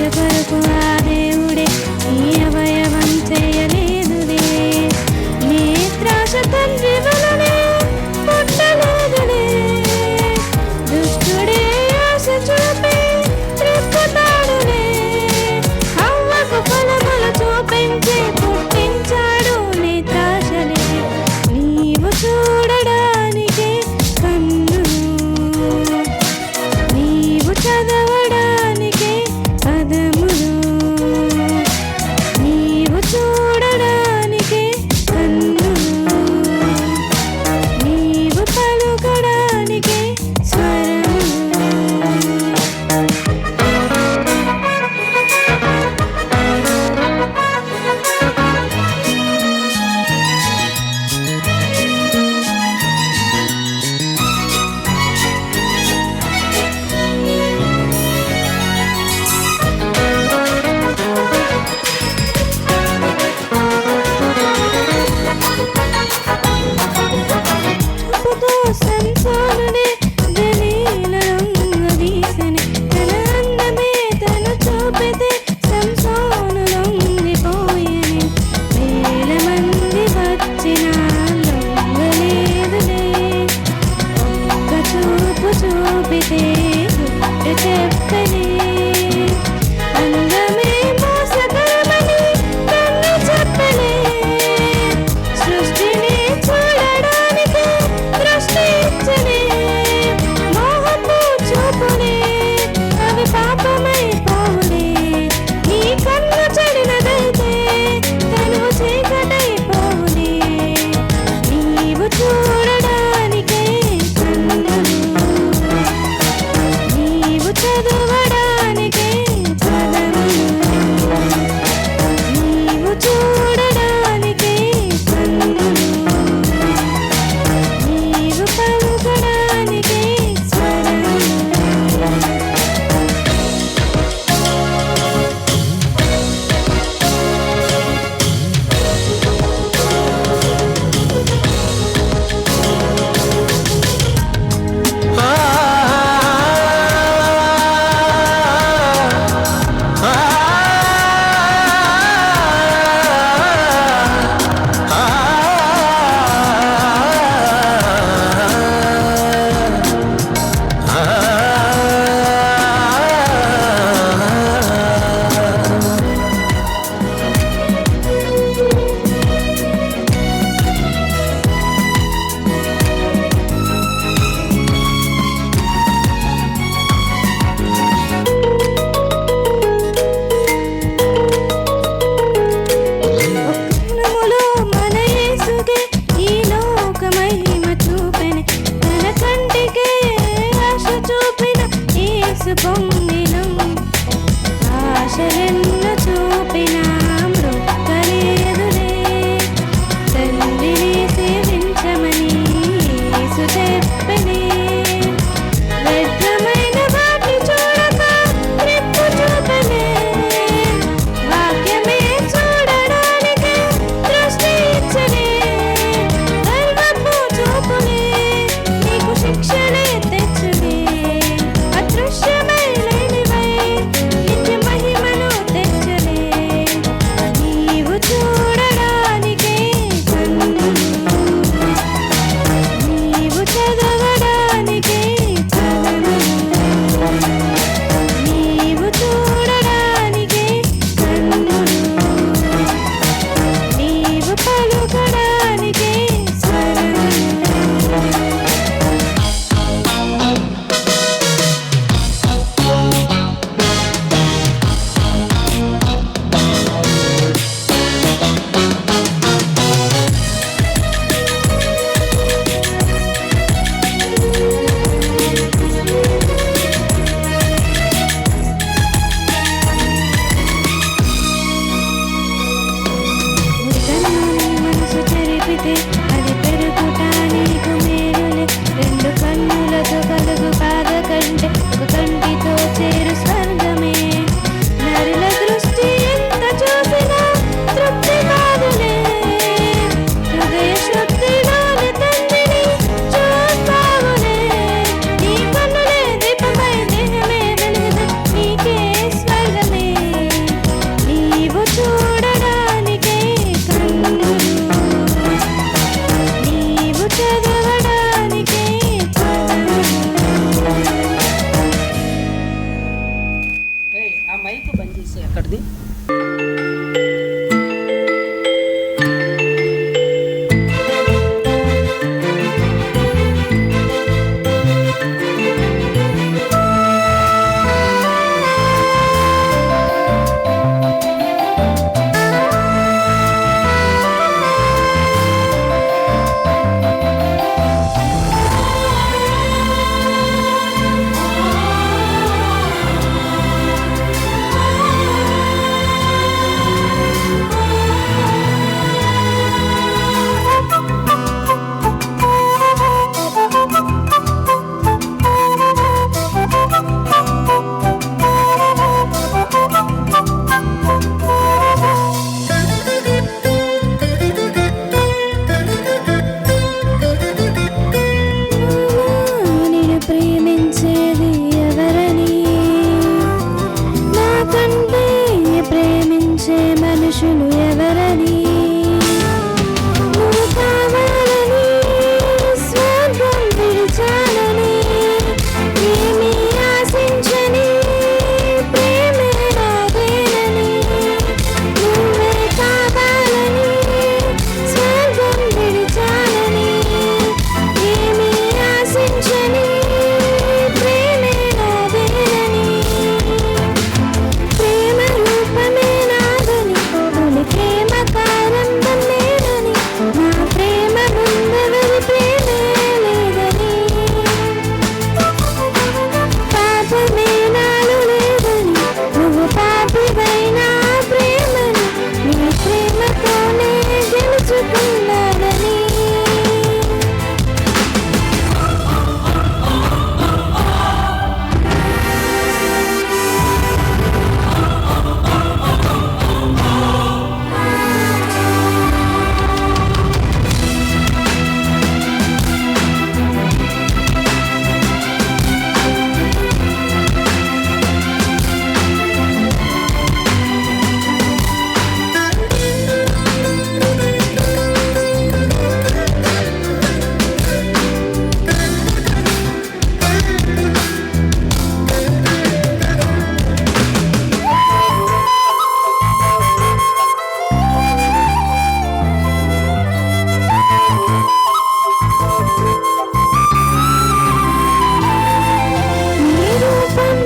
ఆశపరకు ఆ దేవుడే నీ అవయవం చేయలేదులే. నేత్రాశ తండ్రి వలనే పుట్టలేదులే. దుష్టుడే ఆశ చూపి త్రిప్పుతాడులే. హవ్వకు ఫలములు చూపించి పుట్టించాడు నేత్రాశలే. నీవు చూడడానికే కన్నులు, నీవు చదవడానికే పదములు, నీవు చూడడానికే కన్నులు, నీవు పలుకడానికే స్వరములు. చూపుతో సంసారుడే దలీలొంగదీసెను. తన అందమే తను చూపితే సంసోను లొంగిపోయెను. వేల మంది వచ్చినా లొంగలేదులే. ఒక్క చూపు చూపితే గుట్టు చెప్పలే. అందమే మోసకరమని కన్ను చెప్పలే. సృష్టిని చూడడానికి దృష్టి ఇచ్చనే. మోహపు చూపులే అవి పాపమై పోవులే. నీ కన్ను చెడినదైతే తనువు చీకటై పోవులే. నీవు చూడడానికే కన్నులు, నీవు చదవడానికే పదములు, నీవు చూడడానికే కన్నులు, నీవు పలుకడానికే స్వరములు. ఒక్కనుములో మన యేసుకే ఈ లోక మహిమ చూపెను. తన కంటికే ఆశ చూపిన యేసు పొంగెను. ఆశలెన్నో చూపినా మృక్కలేదులే. తండ్రిని సేవించమని యేసు చెప్పెనే. వ్యర్థమైన వాటి చూడక త్రిప్పు చూపెనే. వాక్యమే చూడడానికే దృష్టి ఇచ్చనే. గర్వపు చూపులే నీకు శిక్షలే తెచ్చునే. అదృశ్యమై లేనివై నిత్య మహిమను తీసి ఎక్కడిది మనుషులు ఎవరని నువ్వు కావాలని స్వర్గం విడిచాలని ఏమీ ఆశించని ప్రేమే నాదేనని నువ్వే కావాలని స్వర్గం విడిచాలని ఏమీ ఆశించని ప్రేమే నాదేనని ప్రేమ రూపమే ప్రేమ కారణం నేనని నా ప్రేమ ముందవరి ప్రేమే లేదని పాపమే నాలు లేదని నువ్వు పాపివైనా ప్రేమని నీ ప్రేమతోనే గెలుచుకున్నానని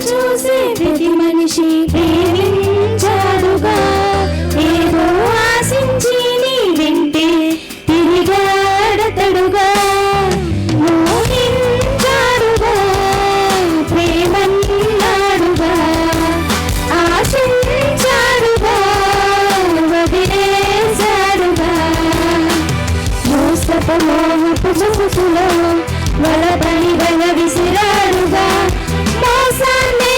చూసే ప్రతి మనిషి ప్రేమించాడుగా ఏదో ఆశించి నీ వెంటే తిరిగాడతడుగా మోహించాడుగా ప్రేమన్నాడుగా ఆశించాడుగా వదిలేశాడుగా మోసపు మోహపు చూపులో వలపని వల విసిరాడుగా మోసాన్ని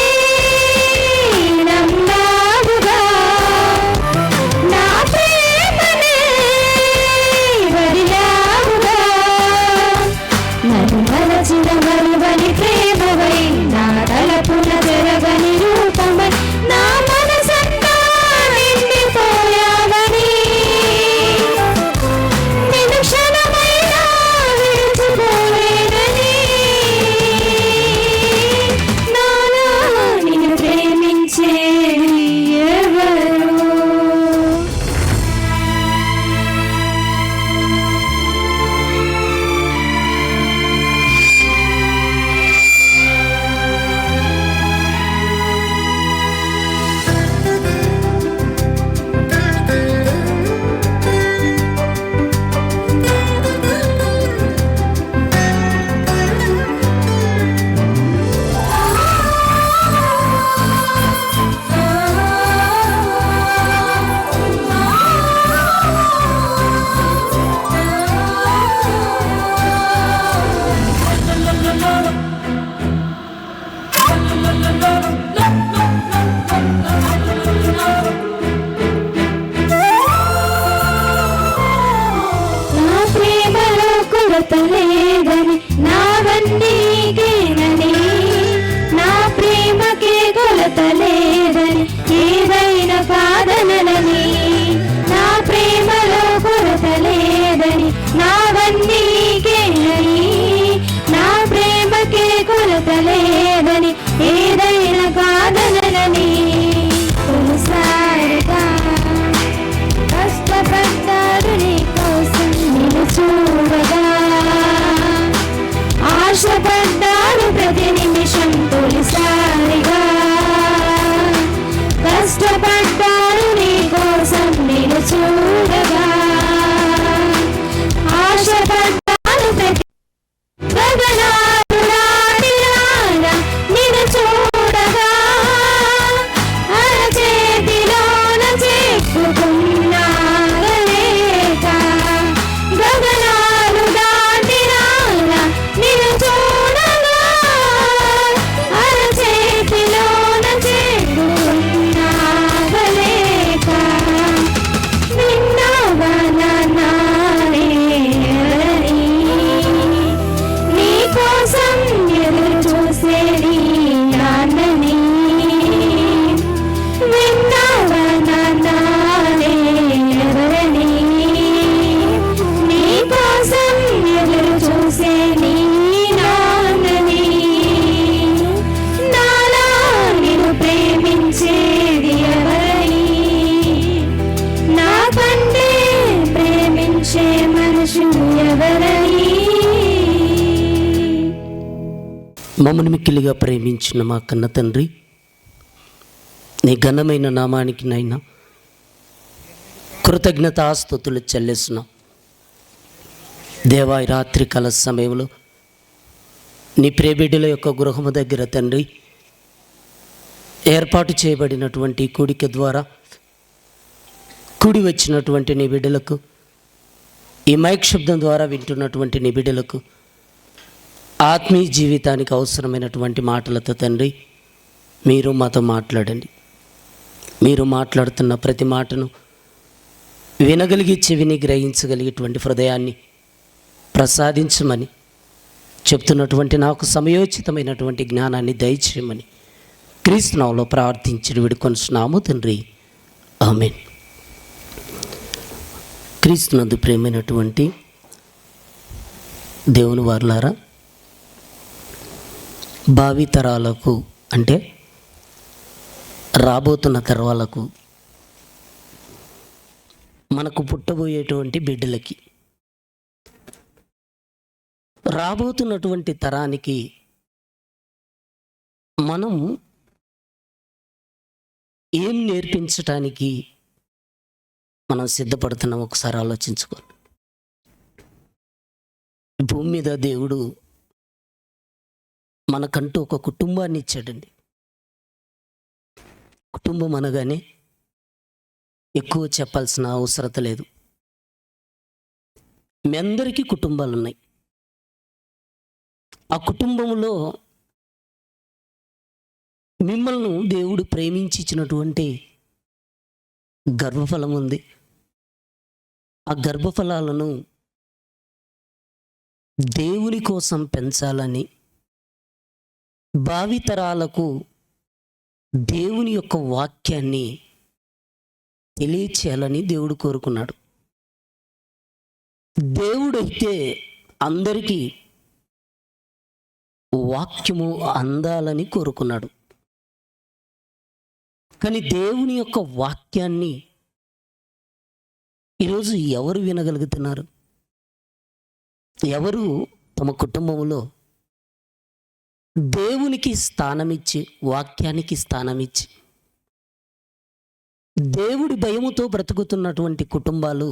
నమ్మావుగా నా ప్రేమనే వదిలావుగా నన్ను మరచిన మరువని ప్రేమవై నా తలపున జరగని రూపమై నా మనసంతా నిండిపోయావని నిన్ను క్షణమైనా విడిచిపోలేనని మమ్మల్ని మిక్కిలిగా ప్రేమించిన మా కన్న తండ్రి, నీ ఘనమైన నామానికి నైనా కృతజ్ఞతాస్తుతులు చెల్లిస్తున్నాం. దేవా, రాత్రి కాల సమయంలో నీ ప్రియబిడ్డల యొక్క గృహము దగ్గర తండ్రి ఏర్పాటు చేయబడినటువంటి కూడిక ద్వారా కూడి వచ్చినటువంటి నీ బిడ్డలకు, ఈ మైక్ శబ్దం ద్వారా వింటున్నటువంటి నీ బిడ్డలకు ఆత్మీయ జీవితానికి అవసరమైనటువంటి మాటలతో తండ్రి మీరు మాతో మాట్లాడండి. మీరు మాట్లాడుతున్న ప్రతి మాటను వినగలిగి చెవిని గ్రహించగలిగేటువంటి హృదయాన్ని ప్రసాదించమని చెప్తున్నటువంటి నాకు సమయోచితమైనటువంటి జ్ఞానాన్ని దయచేయమని క్రీస్తు నామములో ప్రార్థించి వేడుకొనుచున్నాము తండ్రి, ఆమేన్. క్రీస్తునందు ప్రియమైనటువంటి దేవుని వారలారా, భావి తరాలకు అంటే రాబోతున్న తరాలకు, మనకు పుట్టబోయేటువంటి బిడ్డలకి, రాబోతున్నటువంటి తరానికి మనం ఏం నేర్పించటానికి మనం సిద్ధపడుతున్నాం ఒకసారి ఆలోచించుకోండి. భూమి మీద దేవుడు మనకంటూ ఒక కుటుంబాన్ని ఇచ్చాడండి. కుటుంబం అనగానే ఎక్కువ చెప్పాల్సిన అవసరత లేదు. మీ అందరికీ కుటుంబాలు ఉన్నాయి. ఆ కుటుంబంలో మిమ్మల్ని దేవుడు ప్రేమించి ఇచ్చినటువంటి గర్భఫలం ఉంది. ఆ గర్భఫలాలను దేవుని కోసం పెంచాలని, భావితరాలకు దేవుని యొక్క వాక్యాన్ని తెలియచేయాలని దేవుడు కోరుకున్నాడు. దేవుడైతే అందరికీ వాక్యము అందాలని కోరుకున్నాడు. కానీ దేవుని యొక్క వాక్యాన్ని ఈరోజు ఎవరు వినగలుగుతున్నారు? ఎవరు తమ కుటుంబంలో దేవునికి స్థానమిచ్చి, వాక్యానికి స్థానమిచ్చి దేవుడి భయముతో బ్రతుకుతున్నటువంటి కుటుంబాలు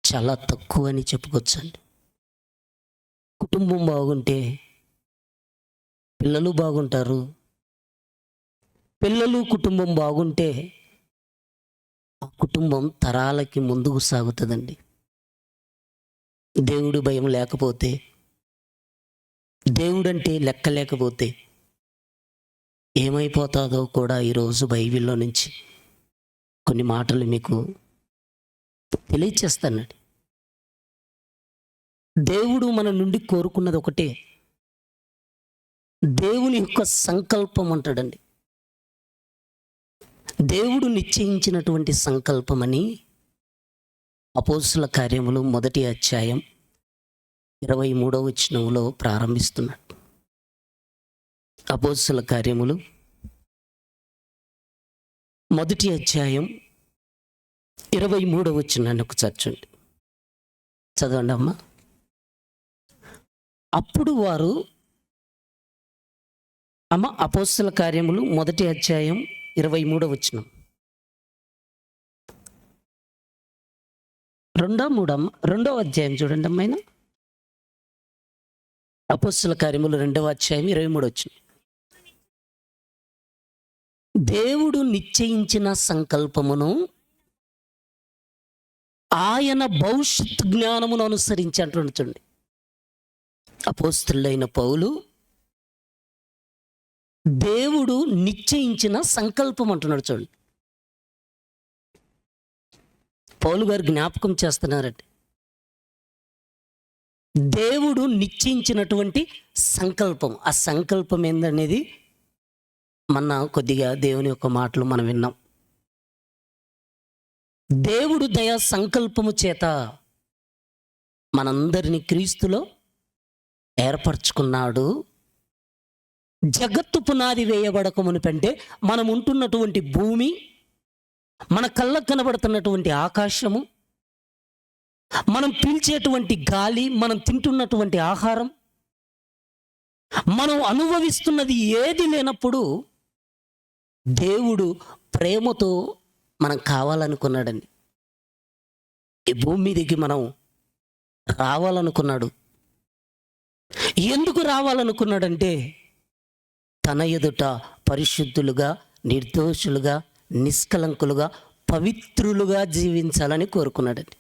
చాలా తక్కువ అని చెప్పుకోవచ్చండి. కుటుంబం బాగుంటే పిల్లలు బాగుంటారు. పిల్లలు కుటుంబం బాగుంటే ఆ కుటుంబం తరాలకి ముందుకు సాగుతుందండి. దేవుడి భయం లేకపోతే, దేవుడంటే లెక్క లేకపోతే ఏమైపోతుందో కూడా ఈరోజు బైబిల్లో నుంచి కొన్ని మాటలు మీకు తెలియచేస్తానండి. దేవుడు మన నుండి కోరుకున్నది ఒకటే, దేవుని యొక్క సంకల్పం అంటాడండి. దేవుడు నిశ్చయించినటువంటి సంకల్పమని అపోస్తుల కార్యములు 1వ అధ్యాయం 23వ వచనంలో ప్రారంభిస్తున్నాడు. అపోస్తుల కార్యములు 1వ అధ్యాయం 23వ వచనాన్ని ఒకసారి చూడండి. చదవండి అమ్మా. అప్పుడు వారు, అపోస్తుల కార్యములు 1వ అధ్యాయం 23వ వచనం, 2వ అధ్యాయం చూడండి అమ్మాయినా. అపోస్తుల కార్యములు 2వ అధ్యాయం 23వ వచనం. దేవుడు నిశ్చయించిన సంకల్పమును ఆయన భవిష్యత్ జ్ఞానమును అనుసరించి అంటున్నాడు. చూడండి, అపోస్తులైన పౌలు దేవుడు నిశ్చయించిన సంకల్పం అంటున్నాడు. చూడండి, పౌలు గారు జ్ఞాపకం చేస్తున్నారండి. దేవుడు నిశ్చయించినటువంటి సంకల్పం, ఆ సంకల్పం ఏందనేది మొన్న కొద్దిగా దేవుని యొక్క మాటలు మనం విన్నాం. దేవుడు దయా సంకల్పము చేత మనందరినీ క్రీస్తులో ఏర్పరచుకున్నాడు. జగత్తు పునాది వేయబడక మునుపంటే మనం ఉంటున్నటువంటి భూమి, మన కళ్ళకు కనబడుతున్నటువంటి ఆకాశము, మనం పీల్చేటువంటి గాలి, మనం తింటున్నటువంటి ఆహారం, మనం అనుభవిస్తున్నది ఏది లేనప్పుడు దేవుడు ప్రేమతో మనం కావాలనుకున్నాడండి. ఈ భూమి మీదకి మనం రావాలనుకున్నాడు. ఎందుకు రావాలనుకున్నాడంటే తన ఎదుట పరిశుద్ధులుగా, నిర్దోషులుగా, నిష్కలంకులుగా, పవిత్రులుగా జీవించాలని కోరుకున్నాడండి.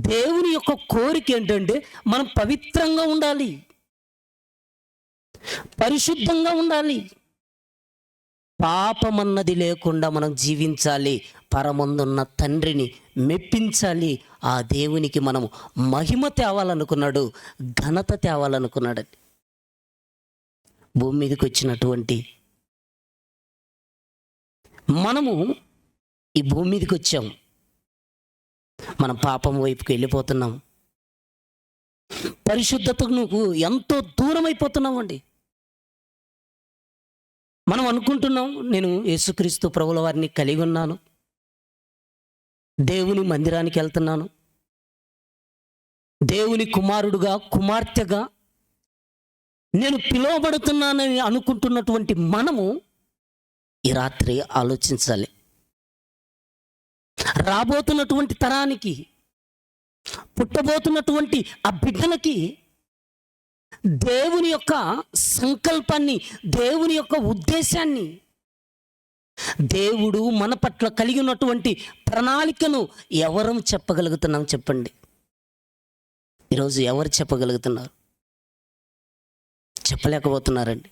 దేవుని యొక్క కోరిక ఏంటంటే మనం పవిత్రంగా ఉండాలి, పరిశుద్ధంగా ఉండాలి, పాపమన్నది లేకుండా మనం జీవించాలి, పరమందున్న తండ్రిని మెప్పించాలి. ఆ దేవునికి మనం మహిమ తేవాలనుకున్నాడు, ఘనత తేవాలనుకున్నాడండి. భూమి మీదకి వచ్చినటువంటి మనము ఈ భూమి మీదకి వచ్చాము. మనం పాపం వైపుకి వెళ్ళిపోతున్నాం, పరిశుద్ధతకు ఎంతో దూరం అయిపోతున్నామండి. మనం అనుకుంటున్నాం నేను యేసుక్రీస్తు ప్రభుల వారిని కలిగి ఉన్నాను, దేవుని మందిరానికి వెళ్తున్నాను, దేవుని కుమారుడుగా, కుమార్తెగా నేను పిలువబడుతున్నానని అనుకుంటున్నటువంటి మనము ఈ రాత్రి ఆలోచించాలి. రాబోతున్నటువంటి తరానికి, పుట్టబోతున్నటువంటి ఆ బిడ్డలకి దేవుని యొక్క సంకల్పాన్ని, దేవుని యొక్క ఉద్దేశాన్ని, దేవుడు మన పట్ల కలిగి ఉన్నటువంటి ప్రణాళికను ఎవరు చెప్పగలుగుతున్నాం చెప్పండి? ఈరోజు ఎవరు చెప్పగలుగుతున్నారు? చెప్పలేకపోతున్నారండి.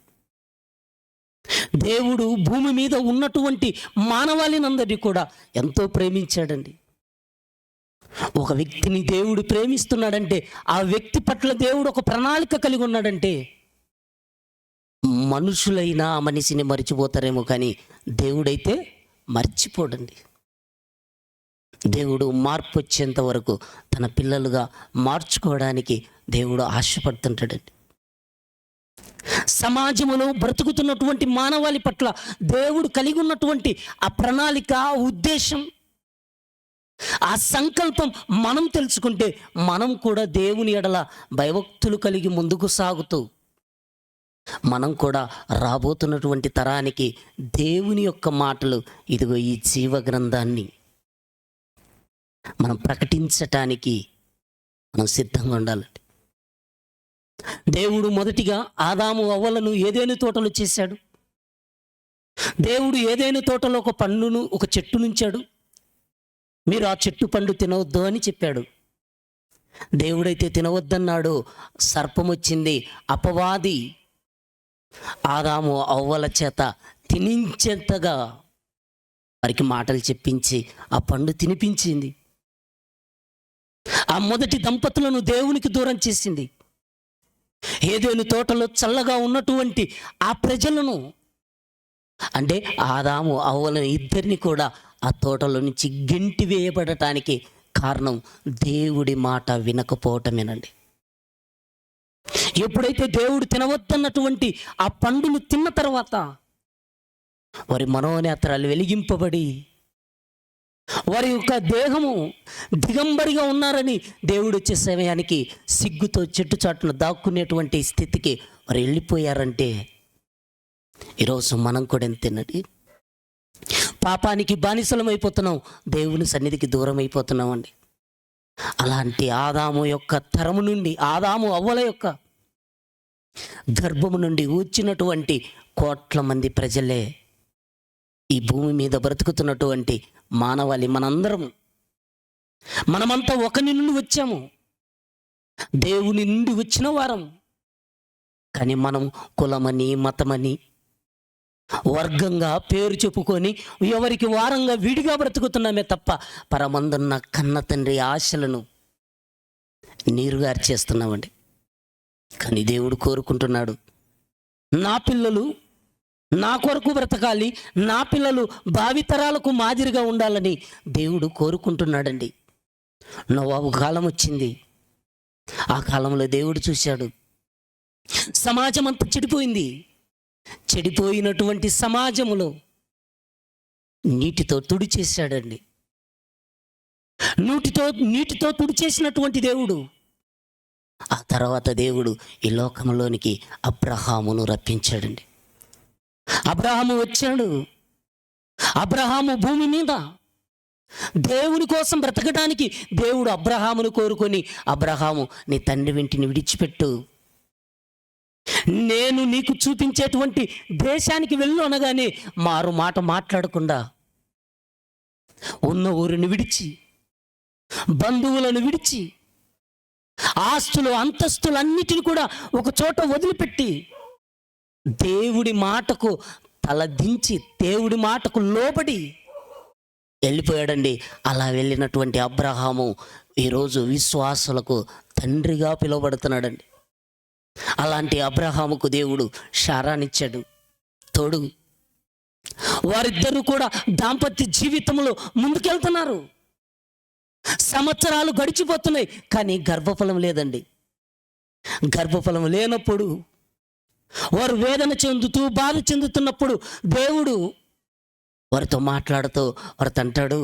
దేవుడు భూమి మీద ఉన్నటువంటి మానవాళినందరినీ కూడా ఎంతో ప్రేమించాడండి. ఒక వ్యక్తిని దేవుడు ప్రేమిస్తున్నాడంటే ఆ వ్యక్తి పట్ల దేవుడు ఒక ప్రణాళిక కలిగి ఉన్నాడంటే మనుషులైనా ఆ మనిషిని మర్చిపోతారేమో కానీ దేవుడైతే మర్చిపోడండి. దేవుడు మార్పు వచ్చేంత వరకు తన పిల్లలుగా మార్చుకోవడానికి దేవుడు ఆశపడుతుంటాడండి. సమాజంలో బ్రతుకుతున్నటువంటి మానవాళి పట్ల దేవుడు కలిగి ఉన్నటువంటి ఆ ప్రణాళిక, ఆ ఉద్దేశం, ఆ సంకల్పం మనం తెలుసుకుంటే మనం కూడా దేవుని ఎడల భయభక్తులు కలిగి ముందుకు సాగుతూ మనం కూడా రాబోతున్నటువంటి తరానికి దేవుని యొక్క మాటలు, ఇదిగో ఈ జీవ గ్రంథాన్ని మనం ప్రకటించటానికి మనం సిద్ధంగా ఉండాలండి. దేవుడు మొదటిగా ఆదాము అవ్వలను ఏదైనా తోటలో చేశాడు. దేవుడు ఏదైనా తోటలో ఒక పండును, ఒక చెట్టు నుంచాడు. మీరు ఆ చెట్టు పండు తినవద్దు అని చెప్పాడు. దేవుడైతే తినవద్దన్నాడు. సర్పం వచ్చింది, అపవాది ఆదాము అవ్వల చేత తినించేంతగా వారికి మాటలు చెప్పించి ఆ పండు తినిపించింది. ఆ మొదటి దంపతులను దేవునికి దూరం చేసింది. ఏదైనా తోటలో చల్లగా ఉన్నటువంటి ఆ ప్రజలను, అంటే ఆదాము అవ్వలను ఇద్దరిని కూడా ఆ తోటలో నుంచి గెంటి వేయబడటానికి కారణం దేవుడి మాట వినకపోవటమేనండి. ఎప్పుడైతే దేవుడు తినవద్దన్నటువంటి ఆ పండును తిన్న తర్వాత వారి మనోనేత్రాలు వెలిగింపబడి వారి యొక్క దేహము దిగంబరిగా ఉన్నారని దేవుడు వచ్చే సమయానికి సిగ్గుతో చెట్టు చాటున దాక్కునేటువంటి స్థితికి వారు వెళ్ళిపోయారంటే ఈరోజు మనం కూడా ఎంతేనండి పాపానికి బానిసలం అయిపోతున్నాం, దేవుని సన్నిధికి దూరం అయిపోతున్నాం అండి. అలాంటి ఆదాము యొక్క తరము నుండి, ఆదాము అవ్వల యొక్క గర్భము నుండి వచ్చినటువంటి కోట్ల మంది ప్రజలే ఈ భూమి మీద బ్రతుకుతున్నటువంటి మానవాళి. మనమంతా ఒకరి నుండి వచ్చాము, దేవుని నుండి వచ్చిన వారం. కానీ మనం కులమని, మతమని, వర్గంగా పేరు చెప్పుకొని ఎవరికి వారంగా విడిగా బ్రతుకుతున్నామే తప్ప పరమందున్న కన్న తండ్రి ఆశలను నీరుగారి చేస్తున్నామండి. కానీ దేవుడు కోరుకుంటున్నాడు, నా పిల్లలు నా కొరకు బ్రతకాలి, నా పిల్లలు భావితరాలకు మాదిరిగా ఉండాలని దేవుడు కోరుకుంటున్నాడండి. నోవాహు కాలం వచ్చింది. ఆ కాలంలో దేవుడు చూశాడు, సమాజం అంతా చెడిపోయింది. చెడిపోయినటువంటి సమాజములో నీటితో తుడిచేశాడండి. నీటితో తుడిచేసినటువంటి దేవుడు ఆ తర్వాత దేవుడు ఈ లోకంలోనికి అబ్రహామును రప్పించాడండి. అబ్రహాము వచ్చాడు. అబ్రహాము భూమి మీద దేవుని కోసం బ్రతకడానికి దేవుడు అబ్రహామును కోరుకొని, అబ్రహాము నీ తండ్రి ఇంటిని విడిచిపెట్టు, నేను నీకు చూపించేటువంటి దేశానికి వెళ్ళు అనగానే మారు మాట మాట్లాడకుండా ఉన్న ఊరిని విడిచి, బంధువులను విడిచి, ఆస్తులు అంతస్తులన్నిటిని కూడా ఒక చోట వదిలిపెట్టి దేవుడి మాటకు తలదించి దేవుడి మాటకు లోబడి వెళ్ళిపోయాడండి. అలా వెళ్ళినటువంటి అబ్రహాము ఈరోజు విశ్వాసులకు తండ్రిగా పిలువబడుతున్నాడండి. అలాంటి అబ్రహాముకు దేవుడు శారానిచ్చాడు, తోడు. వారిద్దరూ కూడా దాంపత్య జీవితంలో ముందుకెళ్తున్నారు. సంవత్సరాలు గడిచిపోతున్నాయి, కానీ గర్భఫలం లేదండి. గర్భఫలం లేనప్పుడు, వారు వేదన చెందుతూ బాధ చెందుతున్నప్పుడు దేవుడు వారితో మాట్లాడుతూ వారితో అంటాడు,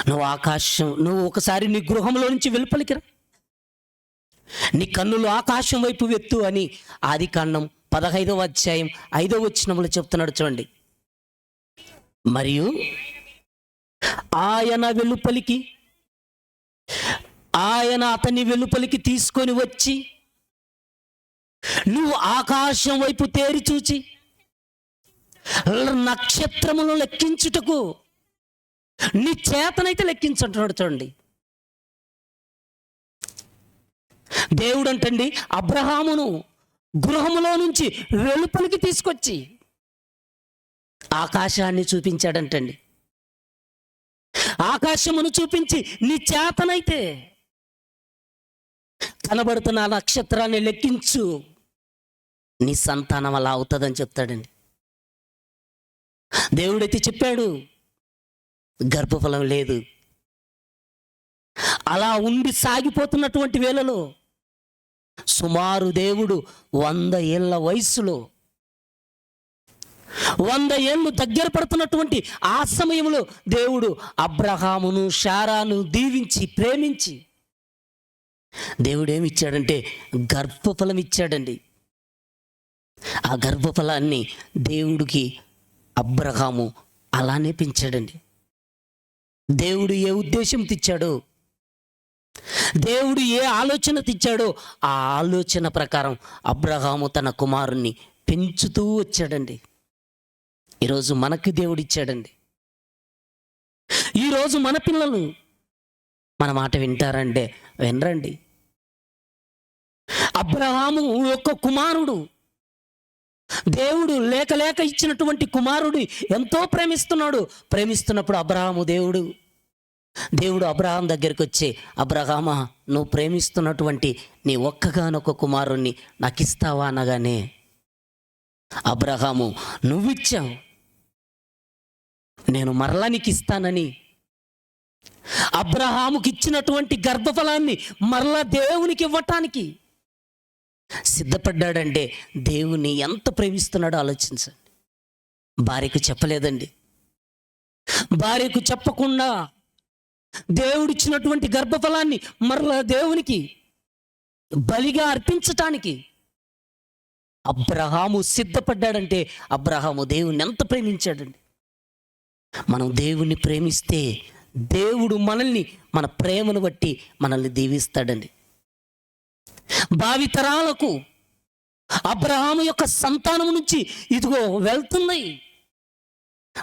నువ్వు ఒకసారి నీ గృహంలో నుంచి వెలుపలికిరా, నీ కన్నులు ఆకాశం వైపు వెత్తు అని ఆదికాండం 15వ అధ్యాయం 5వ వచనంలో చెప్తున్నాడు చూడండి. మరియు ఆయన అతన్ని వెలుపలికి తీసుకొని వచ్చి, నువ్వు ఆకాశం వైపు తేరి చూచి నక్షత్రములను లెక్కించుటకు నీ చేతనైతే లెక్కించుంటున్నాడు చూడండి. దేవుడు అంటండి అబ్రహామును గృహములో నుంచి వెలుపలికి తీసుకొచ్చి ఆకాశాన్ని చూపించాడంటండి. ఆకాశమును చూపించి నీ చేతనైతే కనబడుతున్న నక్షత్రాన్ని లెక్కించు, నీ సంతానం అలా అవుతుందని చెప్తాడండి. దేవుడైతే చెప్పాడు, గర్భఫలం లేదు. అలా ఉండి సాగిపోతున్నటువంటి వేళలో సుమారు దేవుడు 100 ఏళ్ల వయసులో 100 ఏళ్ళు దగ్గర పడుతున్నటువంటి ఆ సమయంలో దేవుడు అబ్రహామును శారాను దీవించి ప్రేమించి దేవుడు ఏమి ఇచ్చాడంటే గర్భఫలం ఇచ్చాడండి. ఆ గర్భఫలాన్ని దేవుడికి అబ్రహాము అలానే పెంచాడండి. దేవుడు ఏ ఉద్దేశం తెచ్చాడో, దేవుడు ఏ ఆలోచన తెచ్చాడో ఆ ఆలోచన ప్రకారం అబ్రహాము తన కుమారుణ్ణి పెంచుతూ వచ్చాడండి. ఈరోజు మనకి దేవుడు ఇచ్చాడండి. ఈరోజు మన పిల్లలు మన మాట వింటారంటే వినరండి. అబ్రహాము యొక్క కుమారుడు, దేవుడు లేక లేక ఇచ్చినటువంటి కుమారుడు ఎంతో ప్రేమిస్తున్నప్పుడు దేవుడు అబ్రహాం దగ్గరికి వచ్చి, అబ్రహామా, నువ్వు ప్రేమిస్తున్నటువంటి నీ ఒక్కగానొక్క కుమారుణ్ణి నాకు ఇస్తావా అనగానే అబ్రహాము, నువ్విచ్చావు, నేను మరలా నీకు ఇస్తానని అబ్రహాముకి ఇచ్చినటువంటి గర్భఫలాన్ని మరలా దేవునికి ఇవ్వటానికి సిద్ధపడ్డాడంటే దేవుని ఎంత ప్రేమిస్తున్నాడో ఆలోచించండి. భార్యకు చెప్పలేదండి. భార్యకు చెప్పకుండా దేవుడిచ్చినటువంటి గర్భఫలాన్ని మరలా దేవునికి బలిగా అర్పించటానికి అబ్రహాము సిద్ధపడ్డాడంటే అబ్రహాము దేవుని ఎంత ప్రేమించాడండి. మనం దేవుణ్ణి ప్రేమిస్తే దేవుడు మనల్ని, మన ప్రేమను బట్టి మనల్ని దీవిస్తాడండి. భావితరాలకు అబ్రహాము యొక్క సంతానం నుంచి ఇదిగో వెళ్తున్నాయి.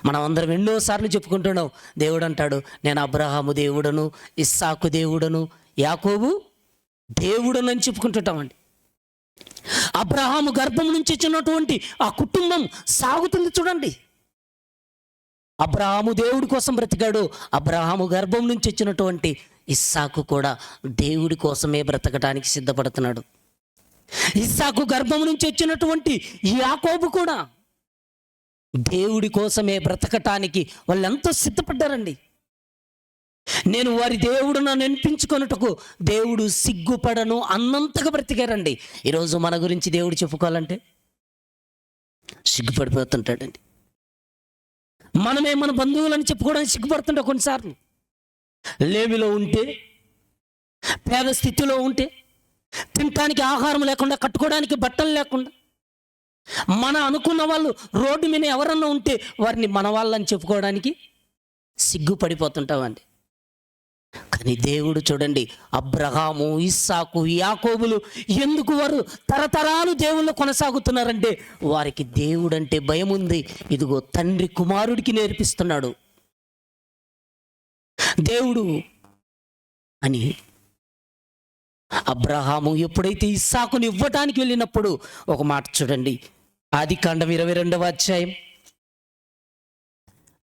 మనం అందరం ఎన్నోసార్లు చెప్పుకుంటున్నాం, దేవుడు అంటాడు, నేను అబ్రహాము దేవుడను, ఇస్సాకు దేవుడను, యాకోబు దేవుడను అని చెప్పుకుంటుంటామండి. అబ్రహాము గర్భం నుంచి వచ్చినటువంటి ఆ కుటుంబం సాగుతుంది చూడండి. అబ్రహాము దేవుడి కోసం బ్రతికాడు. అబ్రహాము గర్భం నుంచి వచ్చినటువంటి ఇస్సాకు కూడా దేవుడి కోసమే బ్రతకడానికి సిద్ధపడుతున్నాడు. ఇస్సాకు గర్భం నుంచి వచ్చినటువంటి యాకోబు కూడా దేవుడి కోసమే బ్రతకటానికి వాళ్ళు ఎంతో సిద్ధపడ్డారండి. నేను వారి దేవుడు నన్ను అనిపించుకొనుటకు దేవుడు సిగ్గుపడను అన్నంతగా బ్రతికారండి. ఈరోజు మన గురించి దేవుడు చెప్పుకోవాలంటే సిగ్గుపడిపోతుంటాడండి. మనమే మన బంధువులని చెప్పుకోవడానికి సిగ్గుపడుతుంటాం కొన్నిసార్లు. లేమిలో ఉంటే పేద స్థితిలో ఉంటే, తినటానికి ఆహారం లేకుండా, కట్టుకోవడానికి బట్టలు లేకుండా, మన అనుకున్న వాళ్ళు రోడ్డు మీద ఎవరన్నా ఉంటే వారిని మన వాళ్ళని చెప్పుకోవడానికి సిగ్గుపడిపోతుంటామండి. కానీ దేవుడు చూడండి, అబ్రహాము, ఇస్సాకు, యాకోబులు ఎందుకు వారు తరతరాలు దేవుళ్ళు కొనసాగుతున్నారంటే వారికి దేవుడంటే భయం ఉంది. ఇదిగో తండ్రి కుమారుడికి నేర్పిస్తున్నాడు దేవుడు అని. అబ్రహాము ఎప్పుడైతే ఇస్సాకుని ఇవ్వటానికి వెళ్ళినప్పుడు ఒక మాట చూడండి, ఆదికాండం 22వ అధ్యాయం,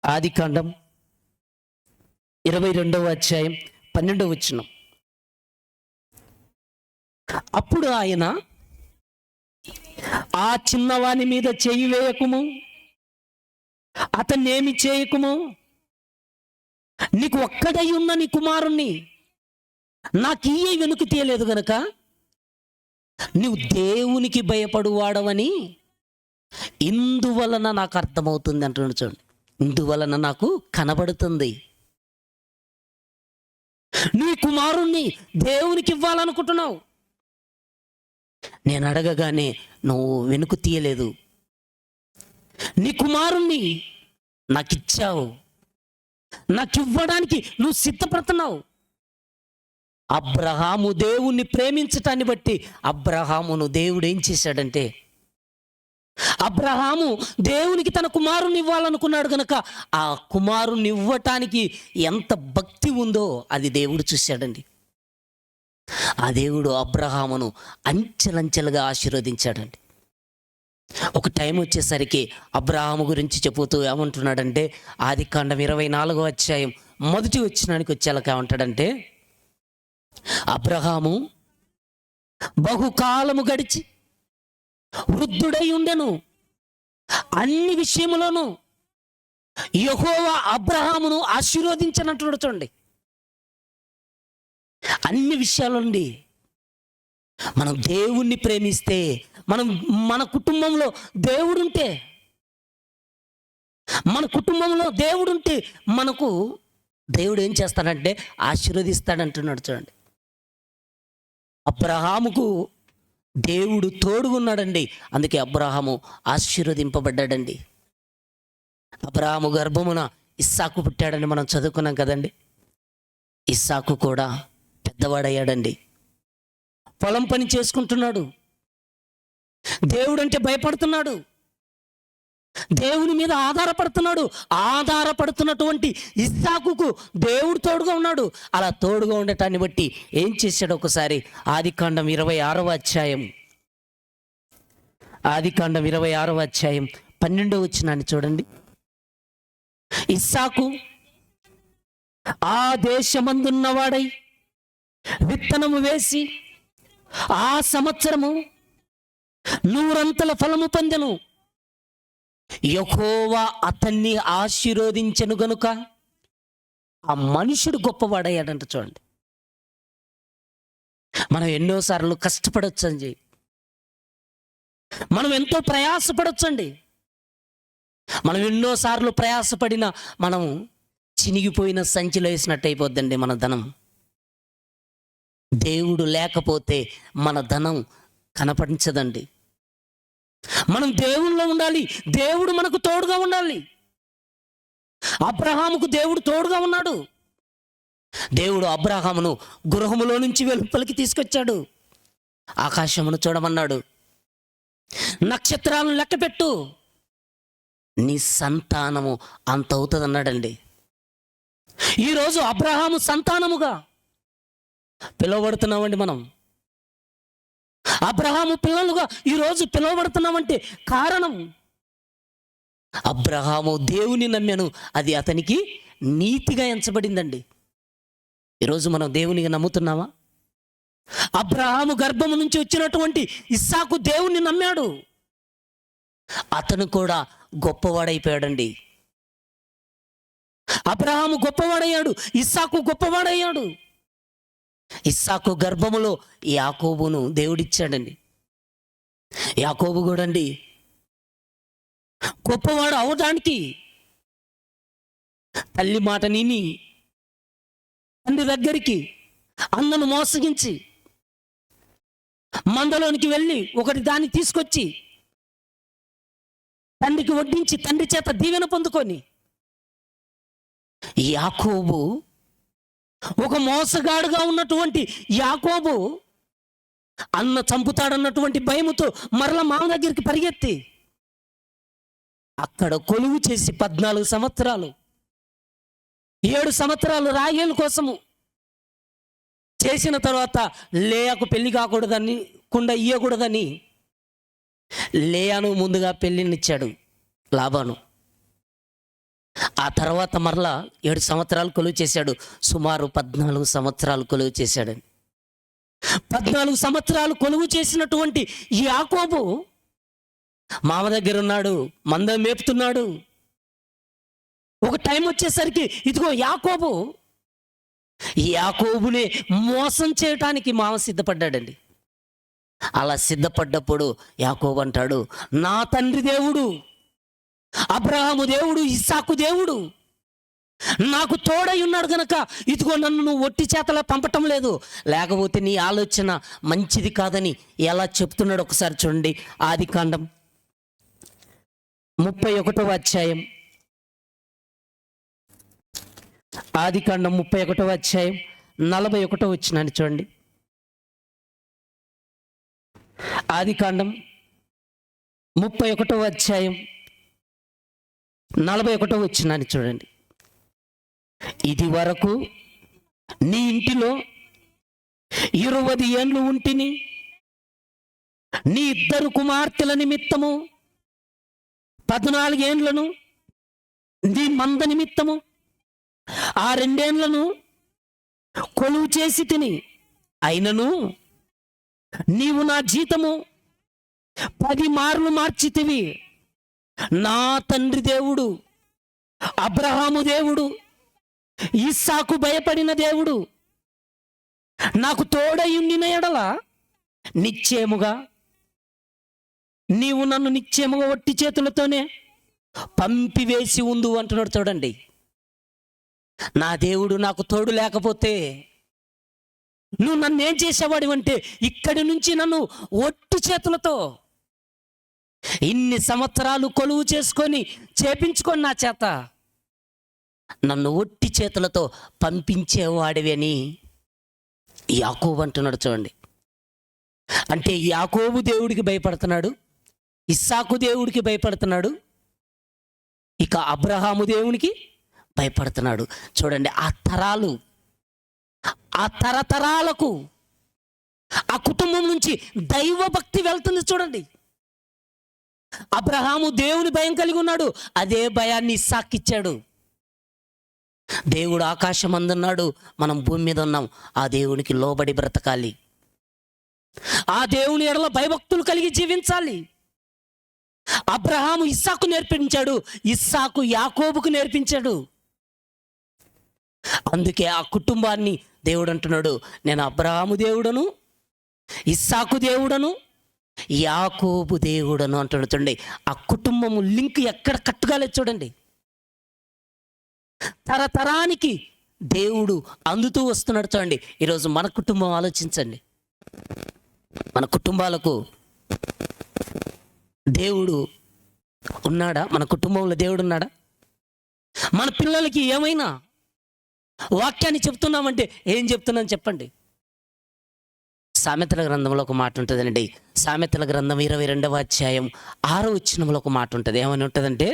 ఆదికాండం 22వ అధ్యాయం 12వ వచనం. అప్పుడు ఆయన, ఆ చిన్నవాని మీద చెయ్యి వేయకుము, అతన్నేమి చేయకుము, నీకు ఒక్కడై ఉన్న నీ కుమారుణ్ణి నాకు ఈ వెనుక తీయలేదు గనక నువ్వు దేవునికి భయపడువాడవని ఇందువలన నాకు అర్థమవుతుంది అంటున్నాడు. చూడండి, ఇందువలన నాకు కనబడుతుంది. నీ కుమారుణ్ణి దేవునికి ఇవ్వాలనుకుంటున్నావు, నేను అడగగానే నువ్వు వెనుక తీయలేదు. నీ కుమారుణ్ణి నాకు ఇచ్చావు, నాకు ఇవ్వడానికి నువ్వు సిద్ధపడుతున్నావు. అబ్రహాము దేవుణ్ణి ప్రేమించటాన్ని బట్టి అబ్రహామును దేవుడు ఏం చేశాడంటే, అబ్రహాము దేవునికి తన కుమారుని ఇవ్వాలనుకున్నాడు కనుక ఆ కుమారుని ఇవ్వటానికి ఎంత భక్తి ఉందో అది దేవుడు చూశాడండి. ఆ దేవుడు అబ్రహామును అంచెలంచెలుగా ఆశీర్వదించాడండి. ఒక టైం వచ్చేసరికి అబ్రహాము గురించి చెబుతూ ఏమంటున్నాడంటే, ఆదికాండం 24వ అధ్యాయం 1వ వచనానికి వచ్చేలాగా ఏమంటాడంటే, అబ్రహాము బహుకాలము గడిచి వృద్ధుడై ఉండెను, అన్ని విషయములోనూ యెహోవా అబ్రహామును ఆశీర్వదించనంటున్నాడు. చూడండి, అన్ని విషయాల నుండి మనం దేవుణ్ణి ప్రేమిస్తే, మన కుటుంబంలో దేవుడుంటే, మన కుటుంబంలో దేవుడుంటే మనకు దేవుడు ఏం చేస్తాడంటే ఆశీర్వదిస్తాడంటున్నాడు. చూడండి, అబ్రహాముకు దేవుడు తోడుగున్నాడండి, అందుకే అబ్రహాము ఆశీర్వదింపబడ్డాడండి. అబ్రహాము గర్భమున ఇస్సాకు పుట్టాడని మనం చదువుకున్నాం కదండి. ఇస్సాకు కూడా పెద్దవాడయ్యాడండి, పొలం పని చేసుకుంటున్నాడు, దేవుడంటే భయపడుతున్నాడు, దేవుని మీద ఆధారపడుతున్నాడు. ఆధారపడుతున్నటువంటి ఇస్సాకుకు దేవుడు తోడుగా ఉన్నాడు. అలా తోడుగా ఉండటాన్ని బట్టి ఏం చేశాడు ఒకసారి ఆదికాండం 26వ అధ్యాయం, ఆదికాండం 26వ అధ్యాయం 12వ వచనాన్ని చూడండి. ఇస్సాకు ఆ దేశమందున్నవాడై విత్తనము వేసి ఆ సంవత్సరము 100 ఫలము పొందెను. యెహోవా అతన్ని ఆశీర్వదించెను గనుక ఆ మనుషుడు గొప్పవాడయ్యాడంట. చూడండి, మనం ఎన్నోసార్లు కష్టపడొచ్చండి, మనం ఎంతో ప్రయాసపడొచ్చండి. మనం ఎన్నోసార్లు ప్రయాసపడినా మనం చినిగిపోయిన సంచిలో వేసినట్టు అయిపోద్దండి మన ధనం. దేవుడు లేకపోతే మన ధనం కనపడించదండి. మనం దేవుళ్ళో ఉండాలి, దేవుడు మనకు తోడుగా ఉండాలి. అబ్రహాముకు దేవుడు తోడుగా ఉన్నాడు. దేవుడు అబ్రహామును గృహములో నుంచి వెలుపలికి తీసుకొచ్చాడు, ఆకాశమును చూడమన్నాడు, నక్షత్రాలను లెక్కపెట్టు, నీ సంతానము అంత అవుతుంది అన్నాడండి. ఈరోజు అబ్రహాము సంతానముగా పిలువబడుతున్నామండి. మనం అబ్రహాము పిల్లలుగా ఈరోజు పిలువబడుతున్నామంటే కారణం అబ్రహాము దేవుని నమ్మాను, అది అతనికి నీతిగా ఎంచబడిందండి. ఈరోజు మనం దేవునిగా నమ్ముతున్నామా? అబ్రహాము గర్భము నుంచి వచ్చినటువంటి ఇస్సాకు దేవుణ్ణి నమ్మాడు, అతను కూడా గొప్పవాడైపోయాడండి. అబ్రహాము గొప్పవాడయ్యాడు, ఇస్సాకు గొప్పవాడయ్యాడు. ఇస్సాకు గర్భములో యాకోబును దేవుడిచ్చాడండి. యాకోబు కూడా అండి గొప్పవాడు అవడానికి తల్లి మాట విని తండ్రి దగ్గరికి అన్నను మోసగించి మందలోనికి వెళ్ళి ఒకటి దాన్ని తీసుకొచ్చి తండ్రికి వడ్డించి తండ్రి చేత దీవెన పొందుకొని యాకోబు, ఒక మోసగాడుగా ఉన్నటువంటి యాకోబు అన్న చంపుతాడన్నటువంటి భయముతో మరలా మామ దగ్గరికి పరిగెత్తి అక్కడ కొలువు చేసి 14 సంవత్సరాలు 7 సంవత్సరాలు రాహేలు కోసము చేసిన తర్వాత లేయాకు పెళ్లి కాకూడదని ఇయ్యకూడదని లేయాను ముందుగా పెళ్లినిచ్చాడు లాబాను. ఆ తర్వాత మరలా 7 సంవత్సరాలు కొలువు చేశాడు. సుమారు 14 సంవత్సరాలు కొలువు చేశాడు. 14 సంవత్సరాలు కొలువు చేసినటువంటి ఈ యాకోబు మామ దగ్గర ఉన్నాడు, మంద మేపుతున్నాడు. ఒక టైం వచ్చేసరికి ఇదిగో యాకోబునే మోసం చేయటానికి మామ సిద్ధపడ్డాడండి. అలా సిద్ధపడ్డప్పుడు యాకోబు అంటాడు, నా తండ్రి దేవుడు, అబ్రహాము దేవుడు, ఇస్సాకు దేవుడు నాకు తోడై ఉన్నాడు గనక ఇదిగో నన్ను నువ్వు ఒట్టి చేతలా పంపటం లేదు, లేకపోతే నీ ఆలోచన మంచిది కాదని ఎలా చెప్తున్నాడు ఒకసారి చూడండి. ఆదికాండం 31వ అధ్యాయం, ఆదికాండం 31వ అధ్యాయం 41వ వచనాన్ని చూడండి. ఆదికాండం 31వ అధ్యాయం 41వ వచనాన్ని చూడండి. ఇది వరకు నీ ఇంటిలో 20 ఏండ్లు ఉంటిని, నీ 2 కుమార్తెల నిమిత్తము 14 ఏండ్లను, నీ మంద నిమిత్తము ఆ 2 ఏండ్లను కొలువు చేసి తిని, అయినను నీవు నా జీతము 10 మార్లు మార్చితివి. నా తండ్రి దేవుడు, అబ్రహాము దేవుడు, ఇస్సాకు భయపడిన దేవుడు నాకు తోడయుండిన ఎడల నిశ్చయముగా నీవు నన్ను నిశ్చయముగా ఒట్టి చేతులతోనే పంపివేసి ఉండు అంటున్నాడు. చూడండి, నా దేవుడు నాకు తోడు లేకపోతే నువ్వు నన్ను ఏం చేసేవాడు అంటే ఇక్కడి నుంచి నన్ను ఒట్టి చేతులతో ఇన్ని సంవత్సరాలు కొలువు చేసుకొని చేపించుకొని నా చేత నన్ను ఒట్టి చేతులతో పంపించేవాడివి అని యాకోబు అంటున్నాడు. చూడండి, అంటే యాకోబు దేవుడికి భయపడుతున్నాడు, ఇస్సాకు దేవుడికి భయపడుతున్నాడు, ఇక అబ్రహాము దేవునికి భయపడుతున్నాడు. చూడండి, ఆ తరతరాలకు ఆ కుటుంబం నుంచి దైవభక్తి వెళ్తుంది. చూడండి, అబ్రహాము దేవుని భయం కలిగి ఉన్నాడు, అదే భయాన్ని ఇస్సాకు ఇచ్చాడు. దేవుడు ఆకాశం అందున్నాడు, మనం భూమి మీద ఉన్నాం. ఆ దేవునికి లోబడి బ్రతకాలి, ఆ దేవుని ఎడల భయభక్తులు కలిగి జీవించాలి. అబ్రహాము ఇస్సాకు నేర్పించాడు, ఇస్సాకు యాకోబుకు నేర్పించాడు. అందుకే ఆ కుటుంబాన్ని దేవుడు అంటున్నాడు, నేను అబ్రహాము దేవుడను, ఇస్సాకు దేవుడను, యాకోబు దేవుడను అంటున్నాడు. ఆ కుటుంబము లింక్ ఎక్కడ కట్టుగాలేదు చూడండి. తరతరానికి దేవుడు అందుతూ వస్తున్నాడు. చూడండి, ఈరోజు మన కుటుంబం ఆలోచించండి. మన కుటుంబాలకు దేవుడు ఉన్నాడా? మన కుటుంబంలో దేవుడు ఉన్నాడా? మన పిల్లలకి ఏమైనా వాక్యాన్ని చెప్తున్నామంటే ఏం చెప్తున్నాను చెప్పండి. సామెతల గ్రంథంలో ఒక మాట ఉంటుందండి. సామెతల గ్రంథం 22వ అధ్యాయం 6వ వచనంలో ఒక మాట ఉంటుంది. ఏమని ఉంటుందంటే,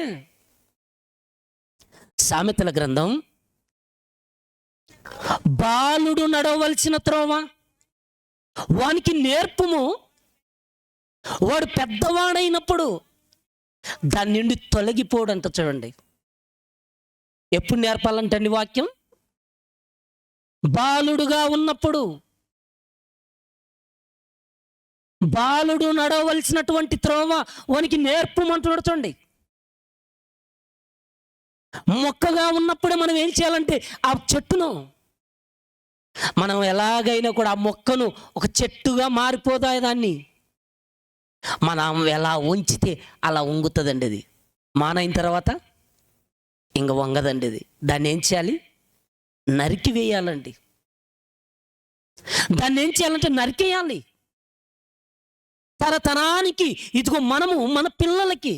సామెతల గ్రంథం, బాలుడు నడవలసిన త్రోవ వానికి నేర్పుము, వాడు పెద్దవాడైనప్పుడు దాని నుండి తొలగిపోడంట. చూడండి, ఎప్పుడు నేర్పాలంటండి వాక్యం? బాలుడుగా ఉన్నప్పుడు, బాలుడు నడవలసినటువంటి త్రోవ వానికి నేర్పమంటున్నాడు. చూడండి, మొక్కగా ఉన్నప్పుడే మనం ఏం చేయాలంటే ఆ చెట్టును మనం ఎలాగైనా కూడా ఆ మొక్కను ఒక చెట్టుగా మారిపోదా, దాన్ని మనం ఎలా ఉంచితే అలా వంగుతుందండి. అది మానైన తర్వాత ఇంక వంగదండి. అది దాన్ని ఏం చేయాలి? నరికి వేయాలండి. దాన్ని ఏం చేయాలంటే నరికేయాలి. తరతరానికి ఇదిగో మనము మన పిల్లలకి,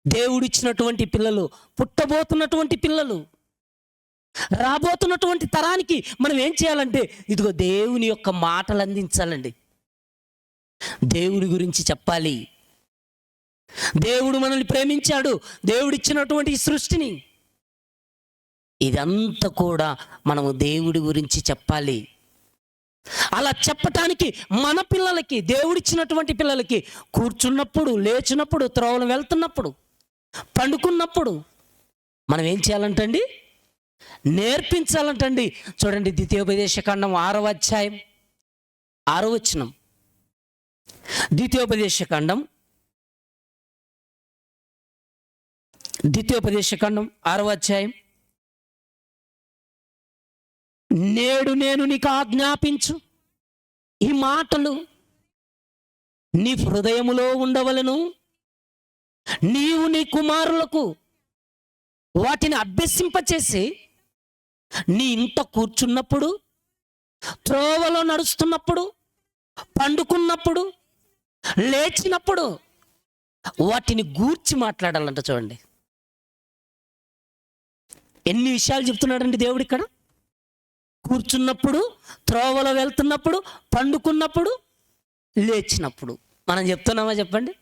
దేవుడిచ్చినటువంటి పిల్లలు, పుట్టబోతున్నటువంటి పిల్లలు, రాబోతున్నటువంటి తరానికి మనం ఏం చేయాలంటే ఇదిగో దేవుని యొక్క మాటలు అందించాలండి. దేవుని గురించి చెప్పాలి. దేవుడు మనల్ని ప్రేమించాడు, దేవుడిచ్చినటువంటి ఈ సృష్టిని, ఇదంతా కూడా మనము దేవుడి గురించి చెప్పాలి. అలా చెప్పటానికి మన పిల్లలకి, దేవుడిచ్చినటువంటి పిల్లలకి కూర్చున్నప్పుడు, లేచినప్పుడు, త్రోవలు వెళ్తున్నప్పుడు, పండుకున్నప్పుడు మనం ఏం చేయాలంటండి? నేర్పించాలంటండి. చూడండి, ద్వితీయోపదేశకాండం 6వ అధ్యాయం 6వ వచనం. ద్వితీయోపదేశకాండం 6వ అధ్యాయం. నేడు నేను నీకు ఆజ్ఞాపించు ఈ మాటలు నీ హృదయములో ఉండవలను, నీవు నీ కుమారులకు వాటిని అభ్యసింపచేసి నీ ఇంట కూర్చున్నప్పుడు, త్రోవలో నడుస్తున్నప్పుడు, పండుకున్నప్పుడు, లేచినప్పుడు వాటిని గూర్చి మాట్లాడాలంట. చూడండి ఎన్ని విషయాలు చెప్తున్నాడండి దేవుడు ఇక్కడ. కూర్చున్నప్పుడు, త్రోవలో వెళ్తున్నప్పుడు, పండుకున్నప్పుడు, లేచినప్పుడు. మనం చెప్తున్నామా చెప్పండి?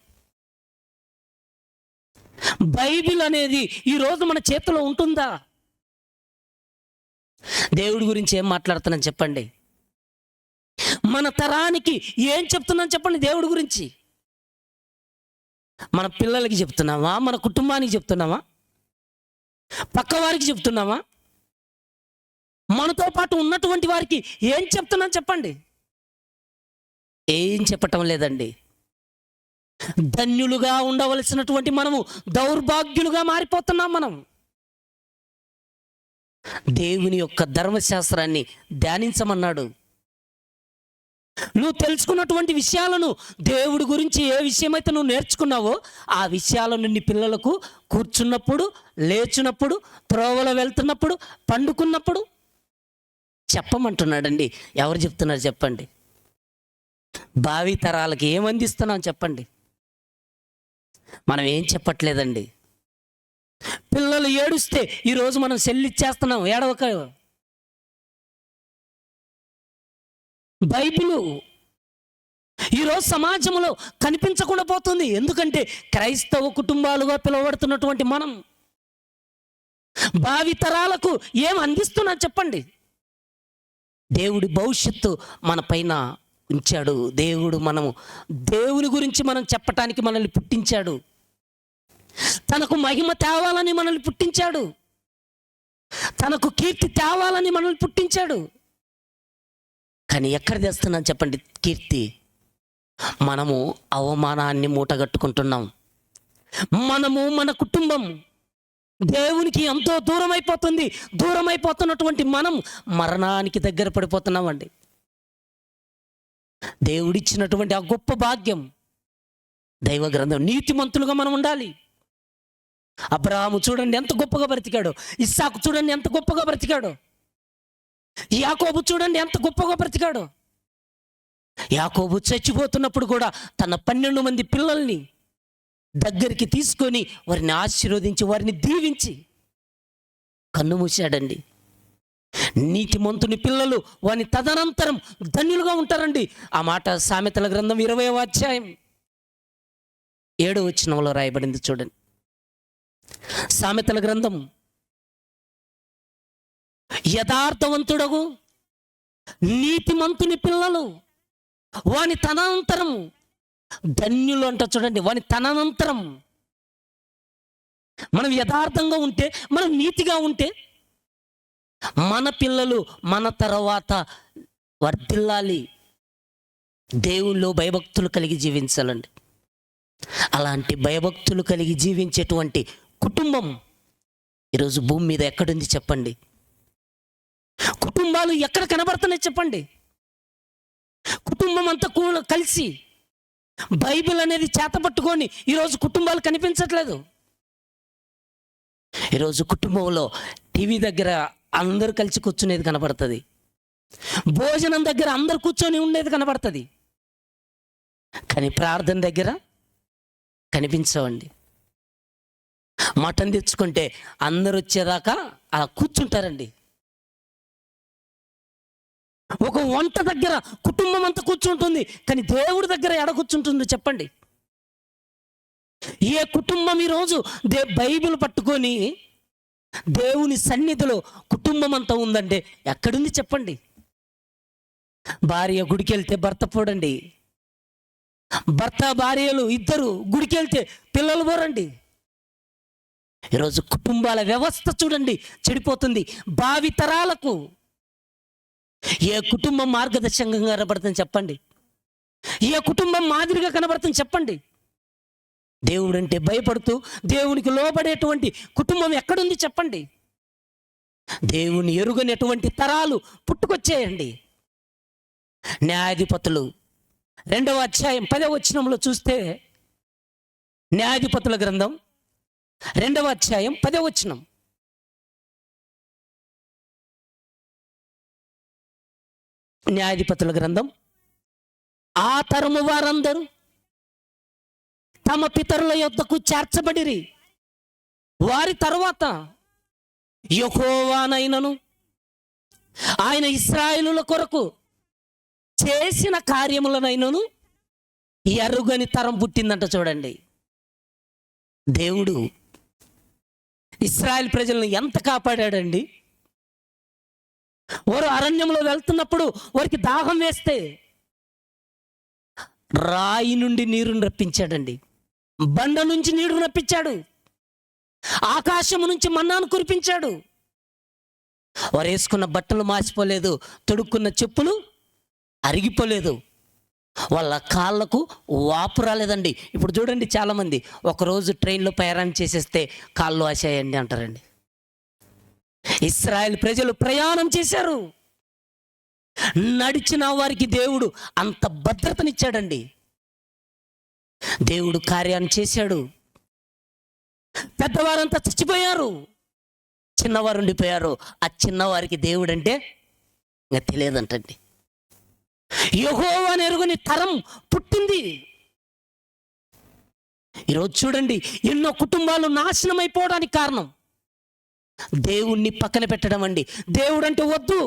బైబిల్ అనేది ఈరోజు మన చేతిలో ఉంటుందా? దేవుడి గురించి ఏం మాట్లాడుతున్నాను చెప్పండి? మన తరానికి ఏం చెప్తున్నాను చెప్పండి దేవుడి గురించి? మన పిల్లలకి చెప్తున్నామా? మన కుటుంబానికి చెప్తున్నామా? పక్కవారికి చెప్తున్నామా? మనతో పాటు ఉన్నటువంటి వారికి ఏం చెప్తున్నాను చెప్పండి? ఏం చెప్పటం లేదండి. ధన్యులుగా ఉండవలసినటువంటి మనము దౌర్భాగ్యులుగా మారిపోతున్నాం. మనం దేవుని యొక్క ధర్మశాస్త్రాన్ని ధ్యానించమన్నాడు. నువ్వు తెలుసుకున్నటువంటి విషయాలను, దేవుడి గురించి ఏ విషయమైతే నువ్వు నేర్చుకున్నావో ఆ విషయాలను నీ పిల్లలకు కూర్చున్నప్పుడు, లేచినప్పుడు, త్రోవలో వెళ్తున్నప్పుడు, పండుకున్నప్పుడు చెప్పమంటున్నాడండి. ఎవరు చెప్తున్నారు చెప్పండి? భావి తరాలకి ఏం అందిస్తున్నాం చెప్పండి? మనం ఏం చెప్పట్లేదండి. పిల్లలు ఏడుస్తే ఈరోజు మనం సెల్లిచ్చేస్తున్నాం, ఏడవక. బైబిలు ఈరోజు సమాజంలో కనిపించకుండా పోతుంది. ఎందుకంటే క్రైస్తవ కుటుంబాలుగా పిలువబడుతున్నటువంటి మనం భావి తరాలకు ఏం అందిస్తున్నాం చెప్పండి? దేవుడి భవిష్యత్తు మన పైన ఉంచాడు. దేవుని గురించి మనం చెప్పటానికి మనల్ని పుట్టించాడు. తనకు మహిమ తేవాలని మనల్ని పుట్టించాడు. తనకు కీర్తి తేవాలని మనల్ని పుట్టించాడు. కానీ ఎక్కడ తెస్తున్నాం చెప్పండి కీర్తి? మనము అవమానాన్ని మూటగట్టుకుంటున్నాం. మనము, మన కుటుంబం దేవునికి ఎంతో దూరం అయిపోతున్నటువంటి మనం మరణానికి దగ్గర పడిపోతున్నామండి. దేవుడిచ్చినటువంటి ఆ గొప్ప భాగ్యం, దైవ గ్రంథం, నీతిమంతులుగా మనం ఉండాలి. అబ్రహాము చూడండి ఎంత గొప్పగా బ్రతికాడో, ఇస్సాకు చూడండి ఎంత గొప్పగా బ్రతికాడో, యాకోబు చూడండి ఎంత గొప్పగా బ్రతికాడో. యాకోబు చచ్చిపోతున్నప్పుడు కూడా తన 12 మంది పిల్లల్ని దగ్గరికి తీసుకొని వారిని ఆశీర్వదించి, వారిని దీవించి కన్ను మూశాడండి. నీతిమంతుని పిల్లలు వాని తదనంతరం ధన్యులుగా ఉంటారండి. ఆ మాట సామెతల గ్రంథం 20వ అధ్యాయం 7వ వచనంలో రాయబడింది. చూడండి, సామెతల గ్రంథం, యథార్థవంతుడగు నీతిమంతుని పిల్లలు వాని తదనంతరం ధన్యులు అంట. చూడండి, వాని తదనంతరం. మనం యథార్థంగా ఉంటే, మనం నీతిగా ఉంటే మన పిల్లలు మన తర్వాత వర్ధిల్లాలి. దేవుల్లో భయభక్తులు కలిగి జీవించాలండి. అలాంటి భయభక్తులు కలిగి జీవించేటువంటి కుటుంబం ఈరోజు భూమి మీద ఎక్కడుంది చెప్పండి? కుటుంబాలు ఎక్కడ కనబడుతున్నాయి చెప్పండి? కుటుంబం అంతా కలిసి బైబిల్ అనేది చేతపట్టుకొని ఈరోజు కుటుంబాలు కనిపించట్లేదు. ఈరోజు కుటుంబంలో టీవీ దగ్గర అందరూ కలిసి కూర్చునేది కనబడుతుంది. భోజనం దగ్గర అందరు కూర్చొని ఉండేది కనబడుతుంది, కానీ ప్రార్థన దగ్గర కనిపించవండి. మటన్ తెచ్చుకుంటే అందరు వచ్చేదాకా అలా కూర్చుంటారండి. ఒక వంట దగ్గర కుటుంబం అంతా కూర్చుంటుంది, కానీ దేవుడి దగ్గర ఎడ కూర్చుంటుంది చెప్పండి? ఏ కుటుంబం ఈరోజు బైబిల్ పట్టుకొని దేవుని సన్నిధిలో కుటుంబం అంతా ఉందంటే ఎక్కడుంది చెప్పండి? భార్య గుడికి వెళ్తే భర్త పోడండి, భర్త భార్యలు ఇద్దరు గుడికి వెళ్తే పిల్లలు పోరండి. ఈరోజు కుటుంబాల వ్యవస్థ చూడండి చెడిపోతుంది. భావి తరాలకు ఏ కుటుంబం మార్గదర్శకంగా కనబడుతుంది చెప్పండి? ఏ కుటుంబం మాదిరిగా కనబడుతుంది చెప్పండి? దేవుడు అంటే భయపడుతూ దేవునికి లోబడేటువంటి కుటుంబం ఎక్కడుంది చెప్పండి? దేవుని ఎరుగనటువంటి తరాలు పుట్టుకొచ్చేయండి. న్యాయాధిపతులు 2వ అధ్యాయం 10వ వచనంలో చూస్తే, న్యాయాధిపతుల గ్రంథం 2వ అధ్యాయం 10వ వచనం. న్యాయాధిపతుల గ్రంథం, ఆ తరము వారందరూ తమ పితరుల యొద్దకు చేర్చబడిరి. వారి తరువాత యెహోవానైనను ఆయన ఇశ్రాయేలుల కొరకు చేసిన కార్యములనైనను ఎరుగని తరం పుట్టిందంట. చూడండి, దేవుడు ఇశ్రాయేల్ ప్రజలను ఎంత కాపాడాడండి. వారు అరణ్యంలో వెళ్తున్నప్పుడు వారికి దాహం వేస్తే రాయి నుండి నీరుని రప్పించాడండి, బండ నుంచి నీరు రప్పించాడు, ఆకాశము నుంచి మన్నాను కురిపించాడు. వారు వేసుకున్న బట్టలు మాసిపోలేదు, తొడుక్కున్న చెప్పులు అరిగిపోలేదు, వాళ్ళ కాళ్ళకు వాపు రాలేదండి. ఇప్పుడు చూడండి, చాలామంది ఒకరోజు ట్రైన్లో ప్రయాణం చేసేస్తే కాళ్ళు వాసాయండి అంటారండి. ఇశ్రాయేల్ ప్రజలు ప్రయాణం చేశారు, నడిచిన వారికి దేవుడు అంత భద్రతనిచ్చాడండి. దేవుడు కార్యాన్ని చేశాడు. పెద్దవారంతా చచ్చిపోయారు, చిన్నవారు ఉండిపోయారు. ఆ చిన్నవారికి దేవుడు అంటే ఇంకా తెలియదంటండి. యెహోవాను ఎరుగని తరం పుట్టింది. ఈరోజు చూడండి, ఎన్నో కుటుంబాలు నాశనం అయిపోవడానికి కారణం దేవుణ్ణి పక్కన పెట్టడం అండి. దేవుడు అంటే వద్దు,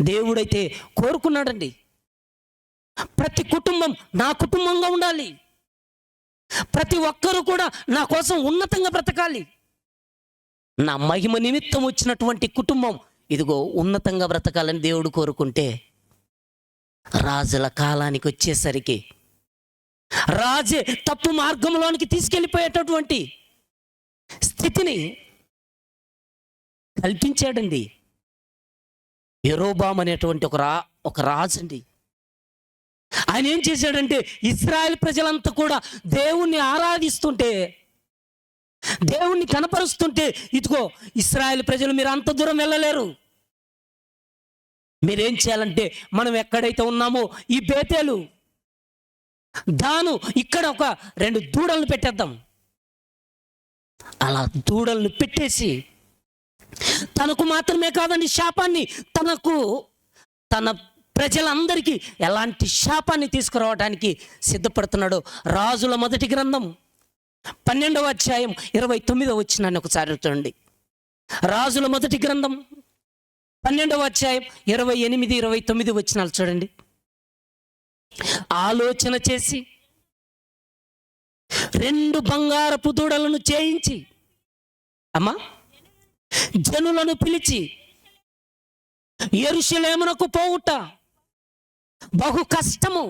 దేవుడైతే కోరుకున్నాడండి. ప్రతి కుటుంబం నా కుటుంబంగా ఉండాలి, ప్రతి ఒక్కరూ కూడా నా కోసం ఉన్నతంగా బ్రతకాలి. నా మహిమ నిమిత్తం వచ్చినటువంటి కుటుంబం ఇదిగో ఉన్నతంగా బ్రతకాలని దేవుడు కోరుకుంటే, రాజుల కాలానికి వచ్చేసరికి రాజే తప్పు మార్గంలోనికి తీసుకెళ్ళిపోయేటటువంటి స్థితిని కల్పించాడండి. యెరోబాము అనేటువంటి ఒక రాజు అండి. ఆయన ఏం చేశాడంటే, ఇశ్రాయేల్ ప్రజలంతా కూడా దేవుణ్ణి ఆరాధిస్తుంటే, దేవుణ్ణి కనపరుస్తుంటే, ఇదిగో ఇశ్రాయేల్ ప్రజలు మీరు అంత దూరం వెళ్ళలేరు, మీరేం చేయాలంటే మనం ఎక్కడైతే ఉన్నామో ఈ బేతేలు దాను ఇక్కడ ఒక 2 దూడలను పెట్టేద్దాం. అలా దూడలను పెట్టేసి తనకు మాత్రమే కాదండి శాపాన్ని, తన ప్రజలందరికీ ఎలాంటి శాపాన్ని తీసుకురావడానికి సిద్ధపడుతున్నాడు. రాజుల మొదటి గ్రంథం 12వ అధ్యాయం 29వ వచనాన్ని ఒకసారి చూడండి. రాజుల మొదటి గ్రంథం 12వ అధ్యాయం 28, 29 వచనాలు చూడండి. ఆలోచన చేసి 2 బంగారపు దూడలను చేయించి అమ్మా జనులను పిలిచి, యెరూషలేమునకు పోవుట బహు కష్టము,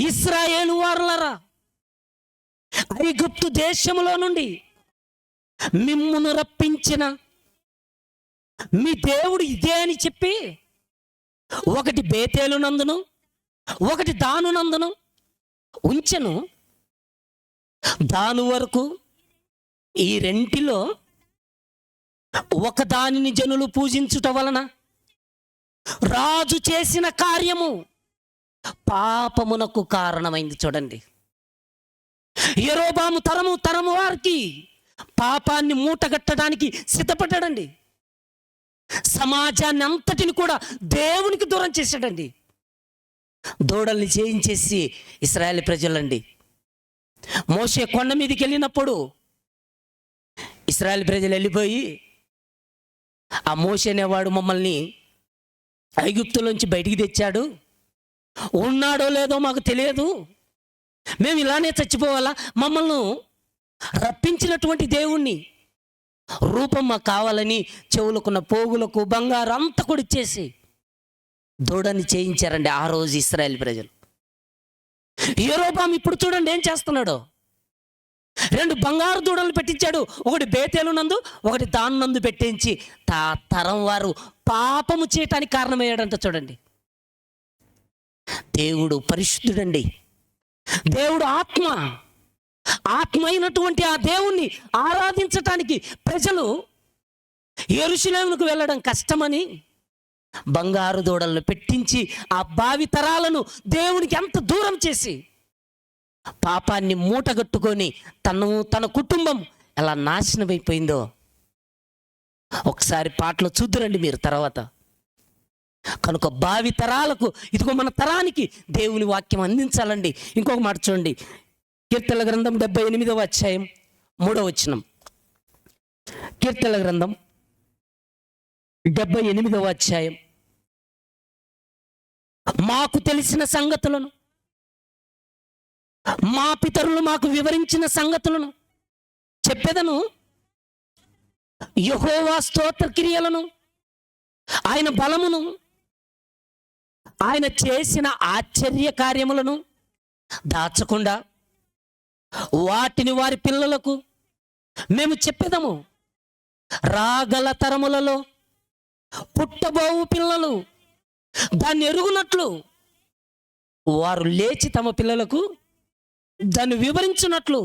ఇశ్రాయేలు వారులారా, ఐగుప్తు దేశములో నుండి మిమ్మును రప్పించిన మీ దేవుడు ఇదే అని చెప్పి, ఒకటి బేతేలు నందును ఒకటి దాను నందును ఉంచెను. దాను వరకు ఈ రెంటిలో ఒక దానిని జనులు పూజించుట వలన రాజు చేసిన కార్యము పాపమునకు కారణమైంది. చూడండి, యెరోబాము తరము వారికి పాపాన్ని మూటగట్టడానికి సిద్ధపడ్డాడండి. సమాజాన్ని అంతటిని కూడా దేవునికి దూరం చేశాడండి. దూడల్ని చేయించేసి ఇశ్రాయేలు ప్రజలండి, మోషే కొండ మీదకి వెళ్ళినప్పుడు ఇశ్రాయేలు ప్రజలు వెళ్ళిపోయి, ఆ మోషే అనేవాడు మమ్మల్ని ఐగుప్తులోంచి బయటికి తెచ్చాడు, ఉన్నాడో లేదో మాకు తెలియదు, మేము ఇలానే చచ్చిపోవాలా, మమ్మల్ని రప్పించినటువంటి దేవుణ్ణి రూపం మాకు కావాలని చెవులకున్న పోగులకు బంగారం అంతా కూడా ఇచ్చేసి దూడని చేయించారండి ఆ రోజు ఇశ్రాయేలు ప్రజలు. యెరోబాము ఇప్పుడు చూడండి ఏం చేస్తున్నాడో. 2 బంగారు దూడలు పెట్టించాడు, ఒకటి బేతేలు నందు, ఒకటి దాని నందు పెట్టించి తరం వారు పాపము చేయటానికి కారణమయ్యాడంట. చూడండి, దేవుడు పరిశుద్ధుడండి, దేవుడు ఆత్మ అయినటువంటి ఆ దేవుణ్ణి ఆరాధించటానికి ప్రజలు యెరూషలేముకు వెళ్ళడం కష్టమని బంగారు దూడలను పెట్టించి ఆ భావి తరాలను దేవునికి ఎంత దూరం చేసి పాపాన్ని మూటగట్టుకొని తన కుటుంబం ఎలా నాశనమైపోయిందో ఒకసారి పాటలో చూద్దురండి మీరు తర్వాత. కనుక భావి తరాలకు, ఇదిగో మన తరానికి దేవుని వాక్యం అందించాలండి. ఇంకొక మాట చూడండి, కీర్తనల గ్రంథం 78వ అధ్యాయం 3వ వచనం. కీర్తనల గ్రంథం 78వ అధ్యాయం. మాకు తెలిసిన సంగతులను, మా పితరులు మాకు వివరించిన సంగతులను చెప్పెదను, యెహోవా స్తోత్ర క్రియలను, ఆయన బలమును, ఆయన చేసిన ఆశ్చర్య కార్యములను దాచకుండా వాటిని వారి పిల్లలకు మేము చెప్పేదము. రాగల తరములలో పుట్టబోవు పిల్లలు దాన్ని ఎరుగునట్లు వారు లేచి తమ పిల్లలకు దాన్ని వివరించున్నట్లు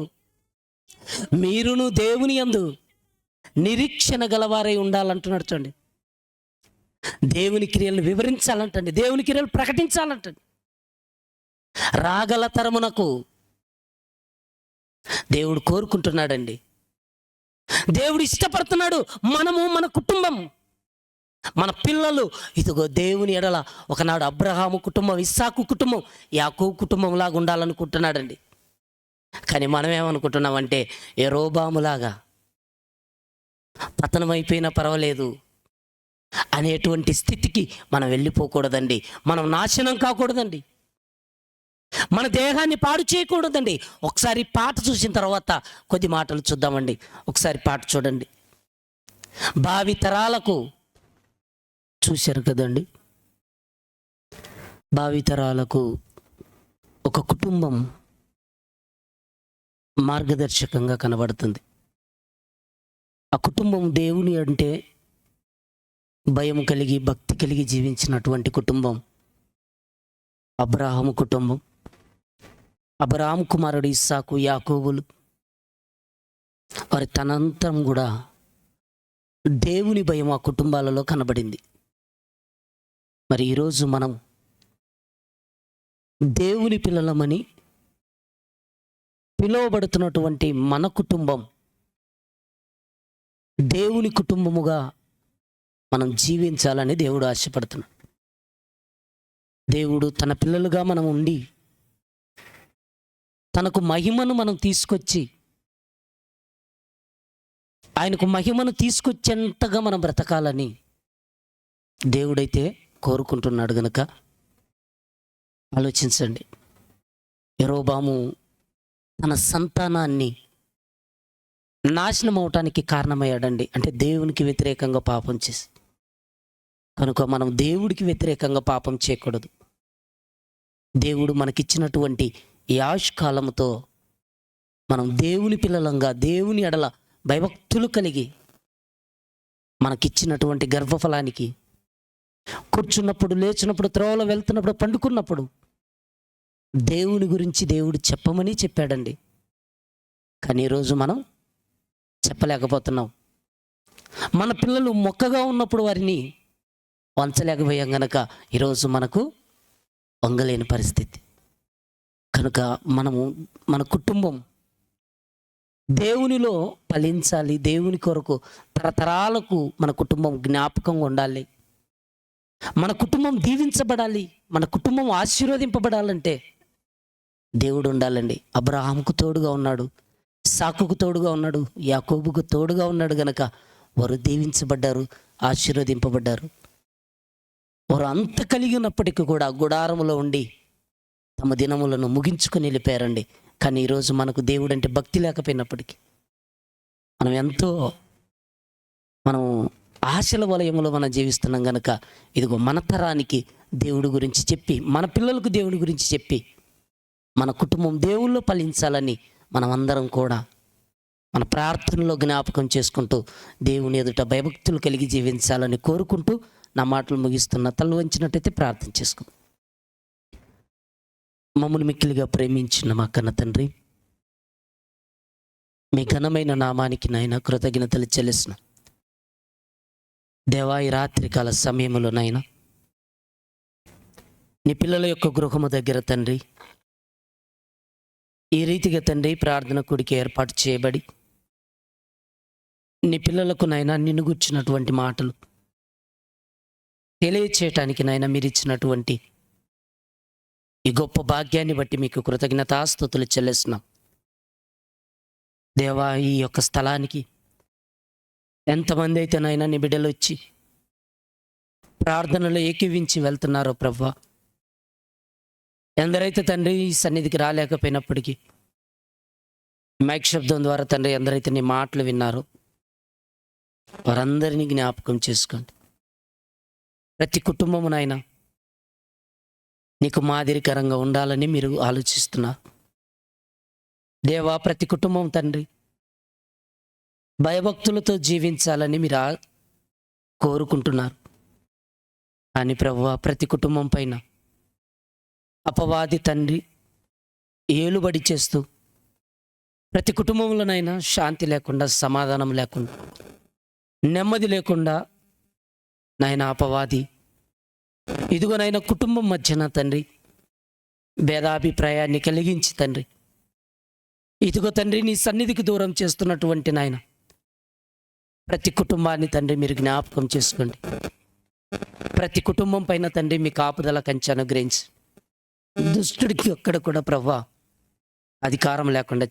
మీరును దేవుని యందు నిరీక్షణ గలవారై ఉండాలంటున్నాడు. చూడండి, దేవుని క్రియలను వివరించాలంటండి, దేవుని క్రియలు ప్రకటించాలంటండి. రాగల తరమునకు దేవుడు కోరుకుంటున్నాడండి, దేవుడు ఇష్టపడుతున్నాడు. మనము, మన కుటుంబం, మన పిల్లలు ఇదిగో దేవుని ఎడల ఒకనాడు అబ్రహాము కుటుంబం, ఇస్సాకు కుటుంబం, యాకోబు కుటుంబం లాగా ఉండాలనుకుంటున్నాడండి. కానీ మనం ఏమనుకుంటున్నామంటే యెరోబాములాగా పతనమైపోయినా పర్వాలేదు అనేటువంటి స్థితికి మనం వెళ్ళిపోకూడదండి. మనం నాశనం కాకూడదండి, మన దేహాన్ని పాడు చేయకూడదండి. ఒకసారి పాట చూసిన తర్వాత కొద్ది మాటలు చూద్దామండి. ఒకసారి పాట చూడండి. భావి తరాలకు చూశారు కదండి, భావి తరాలకు ఒక కుటుంబం మార్గదర్శకంగా కనబడుతుంది. ఆ కుటుంబం దేవుని అంటే భయం కలిగి, భక్తి కలిగి జీవించినటువంటి కుటుంబం అబ్రహాము కుటుంబం. అబ్రహాము కుమారుడు ఇస్సాకు, యాకోబులు, వారి తనంతరం కూడా దేవుని భయం ఆ కుటుంబాలలో కనబడింది. మరి ఈరోజు మనం దేవుని పిల్లలమని పిలువబడుతున్నటువంటి మన కుటుంబం దేవుని కుటుంబముగా మనం జీవించాలని దేవుడు ఆశపడుతున్నాడు. దేవుడు తన పిల్లలుగా మనం ఉండి తనకు మహిమను మనం తీసుకొచ్చి, ఆయనకు మహిమను తీసుకొచ్చేంతగా మనం బ్రతకాలని దేవుడైతే కోరుకుంటున్నాడు. గనుక ఆలోచించండి, యెరోబాము తన సంతానాన్ని నాశనం అవటానికి కారణమయ్యాడండి. అంటే దేవునికి వ్యతిరేకంగా పాపం చేసి. కనుక మనం దేవుడికి వ్యతిరేకంగా పాపం చేయకూడదు. దేవుడు మనకిచ్చినటువంటి ఈ ఆయుష్కాలముతో మనం దేవుని పిల్లలంగా, దేవుని ఎడల భయభక్తులు కలిగి, మనకిచ్చినటువంటి గర్భఫలానికి కూర్చున్నప్పుడు, లేచినప్పుడు, త్రోవలో వెళ్తున్నప్పుడు, పండుకున్నప్పుడు దేవుని గురించి దేవుడు చెప్పమని చెప్పాడండి. కానీ ఈరోజు మనం చెప్పలేకపోతున్నాం. మన పిల్లలు మొక్కగా ఉన్నప్పుడు వారిని వంచలేకపోయాం గనక ఈరోజు మనకు వంగలేని పరిస్థితి. కనుక మనము, మన కుటుంబం దేవునిలో ఫలించాలి. దేవుని కొరకు తరతరాలకు మన కుటుంబం జ్ఞాపకంగా ఉండాలి. మన కుటుంబం దీవించబడాలి. మన కుటుంబం ఆశీర్వదింపబడాలంటే దేవుడు ఉండాలండి. అబ్రహాముకు తోడుగా ఉన్నాడు, ఇస్సాకుకు తోడుగా ఉన్నాడు, యాకోబుకు తోడుగా ఉన్నాడు గనక వారు దీవించబడ్డారు, ఆశీర్వదింపబడ్డారు. వారు అంత కలిగి ఉన్నప్పటికీ కూడా గుడారములో ఉండి తమ దినములను ముగించుకొని వెళ్ళిపోయారండి. కానీ ఈరోజు మనకు దేవుడు అంటే భక్తి లేకపోయినప్పటికీ మనం ఆశల వలయంలో మనం జీవిస్తున్నాం కనుక ఇదిగో మన తరానికి దేవుడి గురించి చెప్పి, మన పిల్లలకు దేవుడి గురించి చెప్పి, మన కుటుంబం దేవుళ్ళో ఫలించాలని మనం అందరం కూడా మన ప్రార్థనలో జ్ఞాపకం చేసుకుంటూ దేవుని ఎదుట భయభక్తులు కలిగి జీవించాలని కోరుకుంటూ నా మాటలు ముగిస్తున్న. తల వంచినట్టయితే ప్రార్థన చేసుకో. మమ్మల్ని మిక్కిలిగా ప్రేమించిన మా కన్న తండ్రి, మీ ఘనమైన నామానికి నాయన కృతజ్ఞతలు చెల్లిస్తున్నా. దేవా, ఈ రాత్రికాల సమయంలో నాయన నీ పిల్లల యొక్క గృహము దగ్గర తండ్రి ఈ రీతిగా తండ్రి ప్రార్థన కూడికి ఏర్పాటు చేయబడి నీ పిల్లలకు నాయన నిన్ను గుర్చినటువంటి మాటలు తెలియచేయటానికి నాయన మీరు ఇచ్చినటువంటి ఈ గొప్ప భాగ్యాన్ని బట్టి మీకు కృతజ్ఞతాస్తుతులు చెల్లిస్తున్నాం. దేవా, ఈ యొక్క స్థలానికి ఎంతమంది అయితే నాయన నీ బిడ్డలు వచ్చి ప్రార్థనలో ఏకీవించి వెళ్తున్నారో ప్రభువా, ఎందరైతే తండ్రి ఈ సన్నిధికి రాలేకపోయినప్పటికీ మైక్ శబ్దం ద్వారా తండ్రి ఎందరైతే నీ మాటలు విన్నారో వారందరినీ జ్ఞాపకం చేసుకోండి. ప్రతి కుటుంబము నాయన నీకు మాదిరికరంగా ఉండాలని మీరు ఆలోచిస్తున్నారు. దేవా, ప్రతి కుటుంబం తండ్రి భయభక్తులతో జీవించాలని మీరు కోరుకుంటున్నారు. కానీ ప్రభువా, ప్రతి కుటుంబం పైన అపవాది తండ్రి ఏలుబడి చేస్తూ ప్రతి కుటుంబంలోనైనా శాంతి లేకుండా, సమాధానం లేకుండా, నెమ్మది లేకుండా నాయన అపవాది ఇదిగోనైనా కుటుంబం మధ్యన తండ్రి భేదాభిప్రాయాన్ని కలిగించి తండ్రి ఇదిగో తండ్రి నీ సన్నిధికి దూరం చేస్తున్నటువంటి నాయన ప్రతి కుటుంబాన్ని తండ్రి మీరు జ్ఞాపకం చేసుకోండి. ప్రతి కుటుంబం పైన తండ్రి మీ కాపుదల కంచె అనుగ్రహించి దుష్టుడికి ఒక్కడ కూడా ప్రభువా అధికారం లేకుండా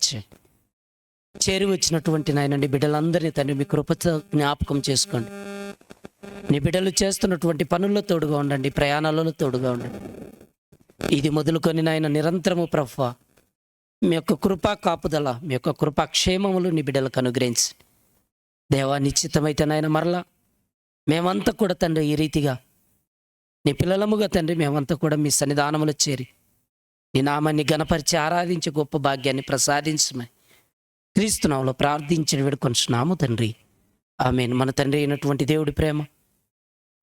చేరి వచ్చినటువంటి నాయన నీ బిడ్డలందరినీ తండ్రి మీ కృపతో జ్ఞాపకం చేసుకోండి. నీ బిడ్డలు చేస్తున్నటువంటి పనుల్లో తోడుగా ఉండండి, ప్రయాణాలలో తోడుగా ఉండండి. ఇది మొదలుకొని నాయన నిరంతరము ప్రభువా మీ యొక్క కృపా కాపుదల, మీ యొక్క కృపా క్షేమములు నీ బిడ్డలకు అనుగ్రహించి దేవా, నిశ్చితమైతే నాయన మరలా మేమంతా కూడా తండ్రి ఈ రీతిగా నీ పిల్లలముగా తండ్రి మేమంతా కూడా మీ సన్నిధానములో చేరి నీ నామాన్ని గణపరిచి ఆరాధించే గొప్ప భాగ్యాన్ని ప్రసాదించమని క్రీస్తునామములో ప్రార్థించి వేడుకొంచున్నాము తండ్రి, ఆమేన్. మన తండ్రి అయినటువంటి దేవుడి ప్రేమ,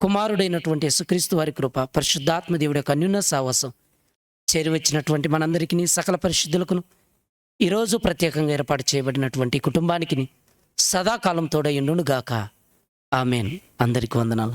కుమారుడైనటువంటి యేసుక్రీస్తు వారి కృప, పరిశుద్ధాత్మ దేవుడి యొక్క అన్యోన్య సావాసం చేరి వచ్చినటువంటి మనందరికీ, సకల పరిశుద్ధులకును ఈరోజు ప్రత్యేకంగా ఏర్పాటు చేయబడినటువంటి కుటుంబానికి సదాకాలం తోడై ఉండును గాక. ఆమేన్. అందరికీ వందనాలు.